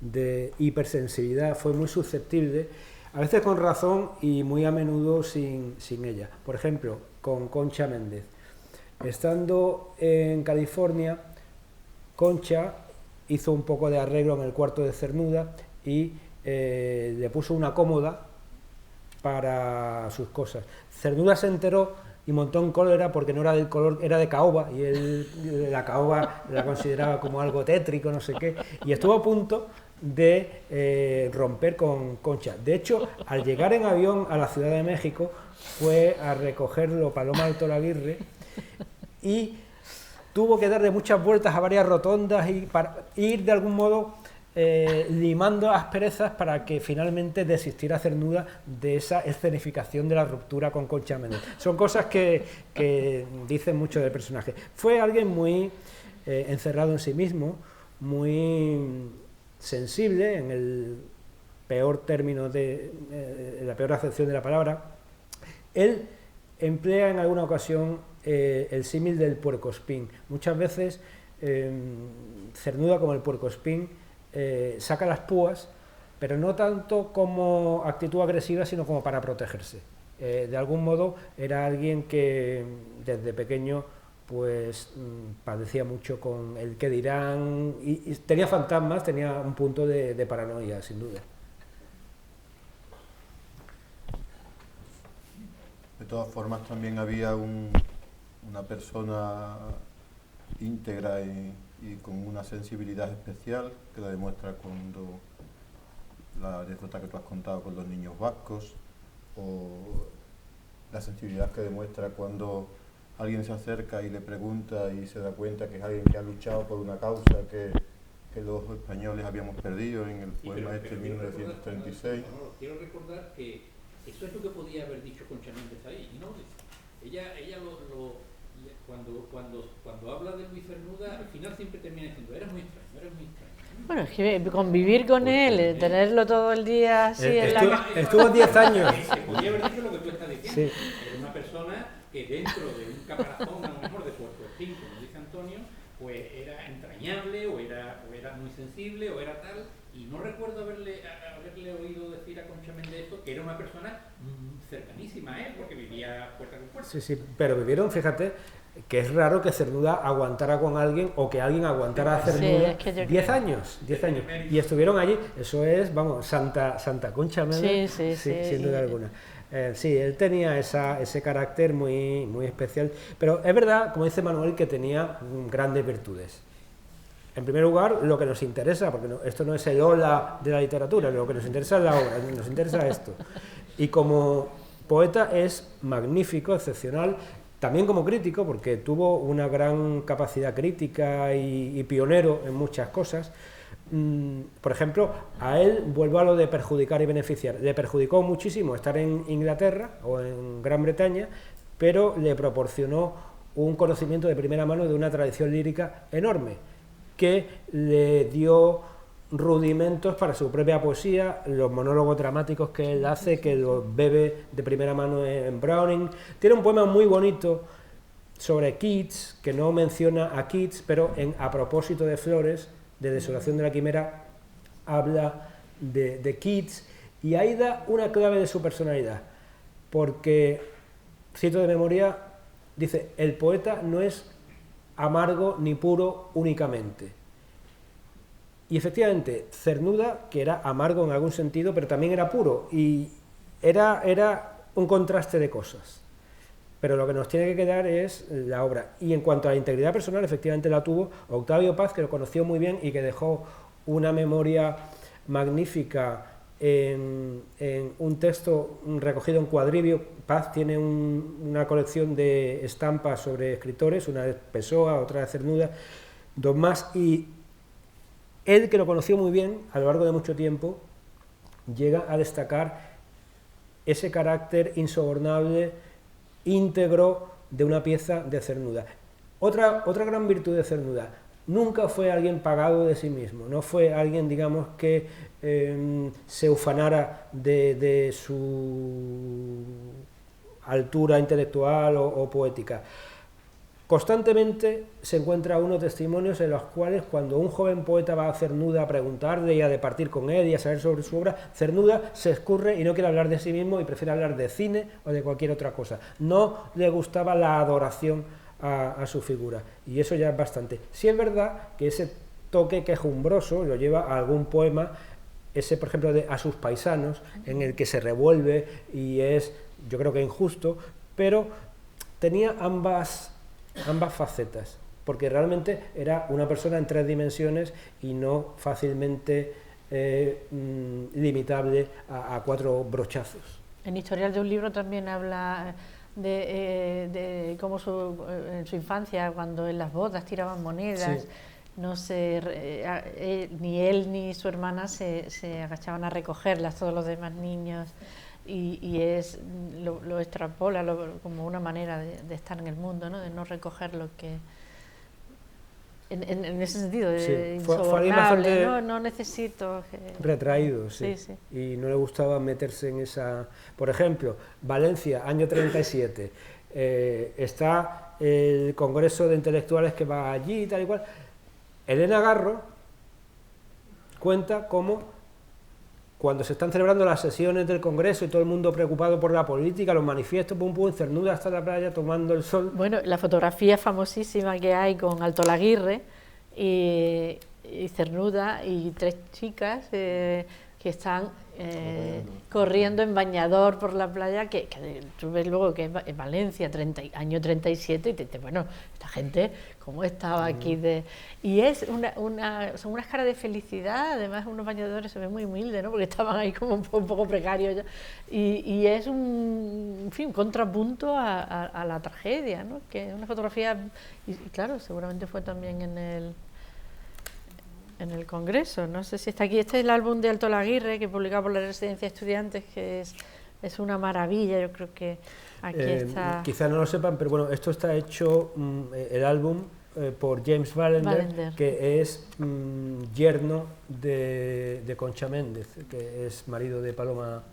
de hipersensibilidad. Fue muy susceptible, a veces con razón y muy a menudo sin ella. Por ejemplo, con Concha Méndez. Estando en California, Concha hizo un poco de arreglo en el cuarto de Cernuda y le puso una cómoda para sus cosas. Cernuda se enteró y montó en cólera porque no era del color, era de caoba, y él la caoba la consideraba como algo tétrico, no sé qué, y estuvo a punto de romper con Concha. De hecho, al llegar en avión a la Ciudad de México, fue a recogerlo Paloma Alto Laguirre y tuvo que darle muchas vueltas a varias rotondas y para ir de algún modo limando asperezas para que finalmente desistiera Cernuda de esa escenificación de la ruptura con Concha Méndez. Son cosas que dicen mucho del personaje. Fue alguien muy encerrado en sí mismo, muy sensible, en el peor término la peor acepción de la palabra. Él emplea en alguna ocasión el símil del puercoespín. Muchas veces Cernuda, como el puercoespín, saca las púas, pero no tanto como actitud agresiva, sino como para protegerse. De algún modo era alguien que desde pequeño pues padecía mucho con el qué dirán, y tenía fantasmas, tenía un punto de paranoia, sin duda. De todas formas, también había una persona íntegra y con una sensibilidad especial, que la demuestra cuando la anécdota que tú has contado con los niños vascos, o la sensibilidad que demuestra cuando alguien se acerca y le pregunta y se da cuenta que es alguien que ha luchado por una causa que los españoles habíamos perdido en el poema de 1936. Quiero recordar que eso es lo que podía haber dicho Concha Méndez ahí, y no lo dice. Ella cuando habla de Luis Cernuda, al final siempre termina diciendo, eres muy extraño. Bueno, es que convivir con él, tenerlo todo el día así en la... Estuvo 10 años. Se podía haber dicho lo que tú estás diciendo. Sí. Era una persona que dentro de un caparazón, a lo mejor de puercoespín, como dice Antonio, pues era entrañable, o era muy sensible, o era tal, y no recuerdo haberle oído decir a Concha Méndez esto, que era una persona cercanísima a él, porque vivía puerta con puerta. Sí, pero vivieron, fíjate, que es raro que Cernuda aguantara con alguien o que alguien aguantara a Cernuda 10 años, y estuvieron allí. Eso es, vamos, Santa Concha Méndez, sin duda alguna. Sí, él tenía ese carácter muy, muy especial, pero es verdad, como dice Manuel, que tenía grandes virtudes. En primer lugar, lo que nos interesa, porque esto no es el hola de la literatura, lo que nos interesa es la obra, nos interesa esto. Y como poeta es magnífico, excepcional, también como crítico, porque tuvo una gran capacidad crítica y pionero en muchas cosas. Por ejemplo, a él, vuelvo a lo de perjudicar y beneficiar, le perjudicó muchísimo estar en Inglaterra o en Gran Bretaña, pero le proporcionó un conocimiento de primera mano de una tradición lírica enorme, que le dio rudimentos para su propia poesía, los monólogos dramáticos que él hace, que los bebe de primera mano en Browning. Tiene un poema muy bonito sobre Keats, que no menciona a Keats, pero a propósito de Flores, de Desolación de la Quimera, habla de Keats, y ahí da una clave de su personalidad, porque, cito de memoria, dice: el poeta no es amargo ni puro únicamente. Y efectivamente, Cernuda, que era amargo en algún sentido, pero también era puro, y era un contraste de cosas. Pero lo que nos tiene que quedar es la obra. Y en cuanto a la integridad personal, efectivamente la tuvo Octavio Paz, que lo conoció muy bien y que dejó una memoria magnífica en un texto recogido en Cuadribio. Paz tiene una colección de estampas sobre escritores, una de Pessoa, otra de Cernuda, dos más, y él, que lo conoció muy bien a lo largo de mucho tiempo, llega a destacar ese carácter insobornable, íntegro de una pieza de Cernuda. Otra gran virtud de Cernuda: nunca fue alguien pagado de sí mismo, no fue alguien, digamos, que se ufanara de su altura intelectual o poética. Constantemente se encuentra unos testimonios en los cuales, cuando un joven poeta va a Cernuda a preguntarle y a departir con él y a saber sobre su obra, Cernuda se escurre y no quiere hablar de sí mismo y prefiere hablar de cine o de cualquier otra cosa. No le gustaba la adoración a su figura, y eso ya es bastante. Sí es verdad que ese toque quejumbroso lo lleva a algún poema, ese, por ejemplo, de A sus paisanos, en el que se revuelve y es, yo creo que injusto, pero tenía ambas facetas, porque realmente era una persona en 3 dimensiones y no fácilmente limitable a 4 brochazos. En Historial de un libro también habla de cómo en su infancia, cuando en las bodas tiraban monedas, sí, ni él ni su hermana se agachaban a recogerlas, todos los demás niños, y lo extrapola como una manera de estar en el mundo, ¿no? De no recoger lo que... En ese sentido, de insobornable, no necesito... Retraído, sí. Y no le gustaba meterse en esa... Por ejemplo, Valencia, año 37, está el Congreso de Intelectuales que va allí y tal y cual. Elena Garro cuenta cómo, cuando se están celebrando las sesiones del Congreso y todo el mundo preocupado por la política, los manifiestos, Cernuda hasta la playa tomando el sol. Bueno, la fotografía famosísima que hay con Altolaguirre y Cernuda y 3 chicas que están corriendo en bañador por la playa, que tú ves luego que es Valencia, año 37, y te dices, bueno, esta gente, ¿cómo estaba aquí? Y son unas caras de felicidad, además unos bañadores, se ven muy humildes, ¿no? Porque estaban ahí como un poco precarios ya, y es un contrapunto a la tragedia, ¿no? Que es una fotografía, y claro, seguramente fue también en el Congreso, no sé si está aquí. Este es el álbum de Altolaguirre, que publicado por la Residencia de Estudiantes, que es una maravilla. Yo creo que aquí está... Quizá no lo sepan, pero bueno, esto está hecho, el álbum, por James Ballender, que es yerno de Concha Méndez, que es marido de Paloma.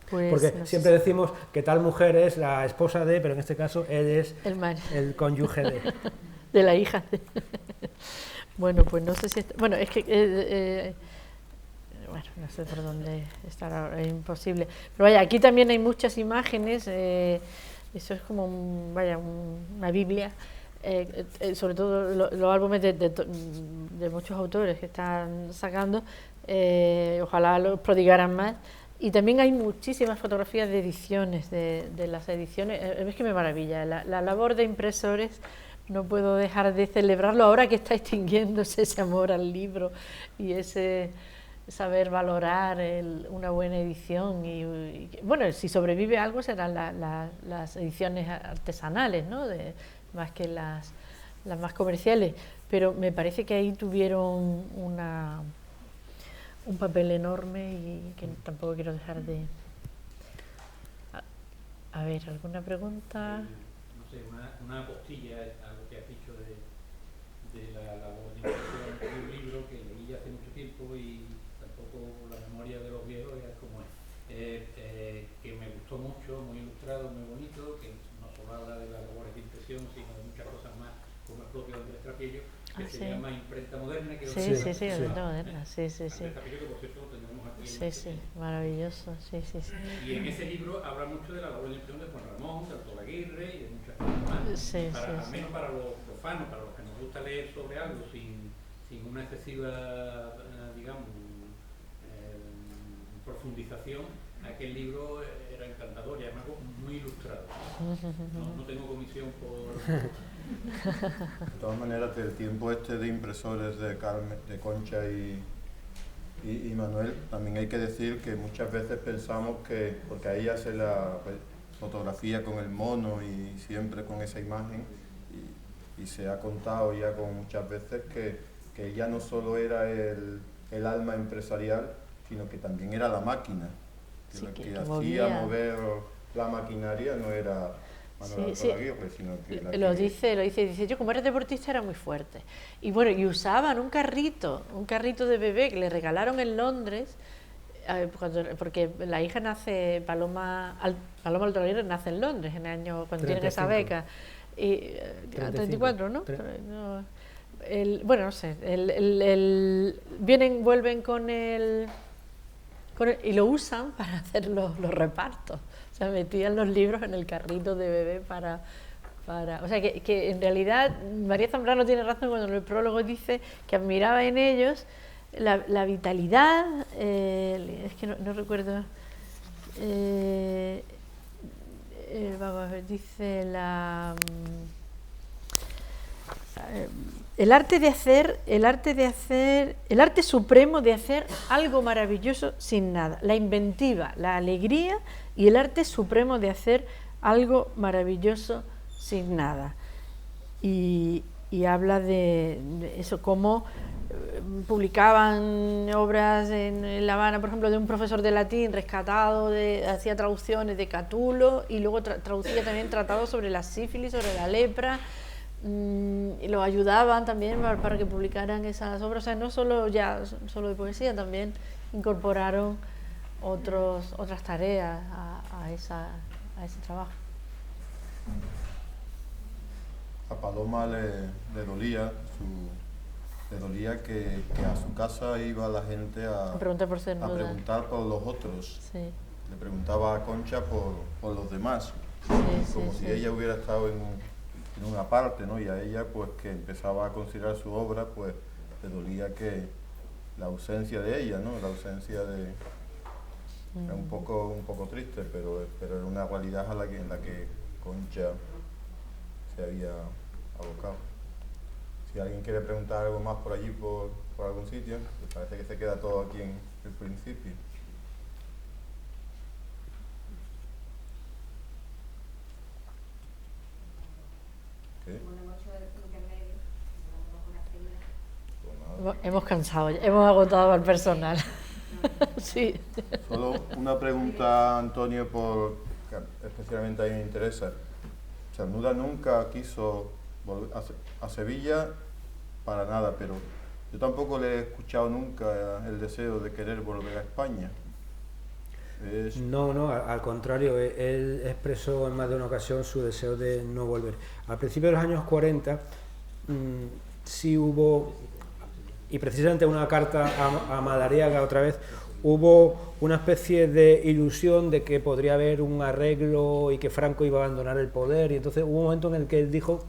Pues porque no siempre decimos que tal mujer es la esposa de, pero en este caso él es el cónyuge de la hija de... Bueno, pues no sé si... bueno, es que... bueno, no sé por dónde estará, es imposible. Pero vaya, aquí también hay muchas imágenes Eso es como una Biblia, sobre todo los álbumes de muchos autores que están sacando, ojalá los prodigaran más. Y también hay muchísimas fotografías de ediciones, de las ediciones. Es que me maravilla, la labor de impresores, no puedo dejar de celebrarlo ahora que está extinguiéndose ese amor al libro y ese saber valorar una buena edición. Y bueno, si sobrevive algo serán las ediciones artesanales, ¿no? Más que las más comerciales, pero me parece que ahí tuvieron un papel enorme y que tampoco quiero dejar de... A ver, ¿alguna pregunta? No sé, una postilla a lo que has dicho de la labor de impresión de un libro que leí hace mucho tiempo y tampoco la memoria de los viejos es como es. Que me gustó mucho, muy ilustrado, muy bonito, que no solo habla de las labores de impresión, sino de muchas cosas más, como el propio Andrés Trappiello, que se llama Imprenta Moderna. Que sí, Imprenta Moderna, sí. Trappiello, que por cierto lo tenemos aquí. Sí, maravilloso, sí. Y en ese libro habla mucho de la labor de impresión de Juan Ramón, de Alto Aguirre y de muchas cosas más. Al menos para los profanos, para los que nos gusta leer sobre algo sin una excesiva, digamos, profundización, aquel libro era encantador y además muy ilustrado. No tengo comisión por... De todas maneras, del tiempo de impresores de Concha y Manuel, también hay que decir que muchas veces pensamos que, porque ahí hace la fotografía con el mono y siempre con esa imagen, y se ha contado ya con muchas veces que ella no solo era el alma empresarial, sino que también era la máquina, que hacía mover la maquinaria no era Manuel Alto Aguirre, sino que lo dice, yo como era deportista era muy fuerte. Y bueno, y usaban un carrito de bebé que le regalaron en Londres, porque la hija nace, Paloma Alto Aguirre nace en Londres en el año, cuando 35. Tienen esa beca, y 34, ¿no? Bueno, no sé, vuelven con el y lo usan para hacer los repartos. O sea, metían los libros en el carrito de bebé para o sea, que en realidad María Zambrano tiene razón cuando en el prólogo dice que admiraba en ellos la vitalidad, es que no recuerdo, vamos a ver, dice el arte supremo de hacer algo maravilloso sin nada, la inventiva, la alegría y el arte supremo de hacer algo maravilloso sin nada. Y habla de eso, cómo publicaban obras en La Habana, por ejemplo, de un profesor de latín rescatado, hacía traducciones de Catulo y luego traducía también tratados sobre la sífilis, sobre la lepra. Y los ayudaban también para que publicaran esas obras, o sea, no solo de poesía, también incorporaron otras tareas a ese trabajo. A Paloma le dolía que a su casa iba la gente a preguntar por los otros. Sí. Le preguntaba a Concha por los demás, como si ella hubiera estado en una parte, ¿no? Y a ella, pues, que empezaba a considerar su obra, pues le dolía que la ausencia de ella, ¿no? La ausencia de... Era un poco triste, pero era una realidad en la que Concha se había abocado. Si alguien quiere preguntar algo más por allí, por algún sitio, me parece que se queda todo aquí en el principio. Hemos cansado, hemos agotado al personal. Sí. Solo una pregunta, Antonio, que especialmente a mí me interesa. Cernuda nunca quiso volver a Sevilla para nada, pero yo tampoco le he escuchado nunca el deseo de querer volver a España. No, al contrario, él expresó en más de una ocasión su deseo de no volver. Al principio de los años 40 sí hubo, y precisamente una carta a Madariaga otra vez, hubo una especie de ilusión de que podría haber un arreglo y que Franco iba a abandonar el poder, y entonces hubo un momento en el que él dijo,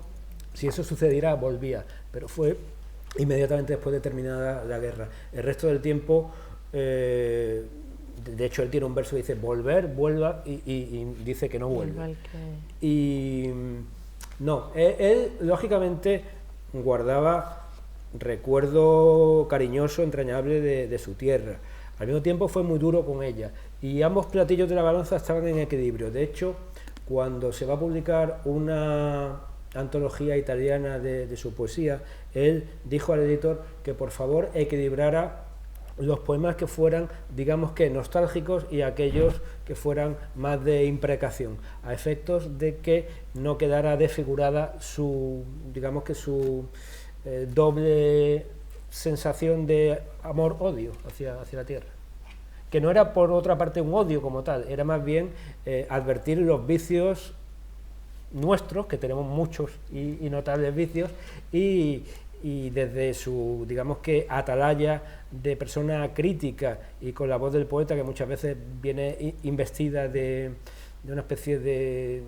si eso sucediera, volvía, pero fue inmediatamente después de terminada la guerra. El resto del tiempo, de hecho él tiene un verso que dice volver, vuelva, y dice que no vuelve. Y no, él lógicamente guardaba recuerdo cariñoso, entrañable de su tierra. Al mismo tiempo fue muy duro con ella, y ambos platillos de la balanza estaban en equilibrio. De hecho, cuando se va a publicar una antología italiana de su poesía, él dijo al editor que por favor equilibrara los poemas que fueran, digamos que nostálgicos, y aquellos que fueran más de imprecación, a efectos de que no quedara desfigurada su, digamos que su doble sensación de amor-odio hacia la tierra, que no era por otra parte un odio como tal, era más bien advertir los vicios nuestros, que tenemos muchos y notables vicios, y desde su, digamos que, atalaya de persona crítica y con la voz del poeta, que muchas veces viene investida de una especie de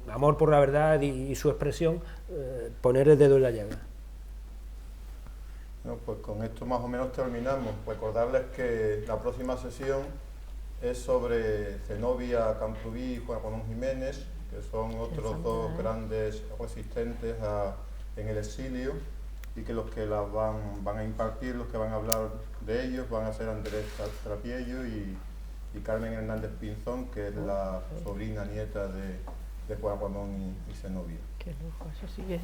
amor por la verdad y su expresión, poner el dedo en la llaga. Bueno, pues con esto más o menos terminamos. Recordarles que la próxima sesión es sobre Zenobia Camprubí y Juan Ramón Jiménez, que son otros dos grandes resistentes en el exilio, y que los que las van a impartir, los que van a hablar de ellos, van a ser Andrés Trapiello y Carmen Hernández Pinzón, que es la sobrina nieta de Juan Ramón y Zenobia. Qué lujo, eso sí que es.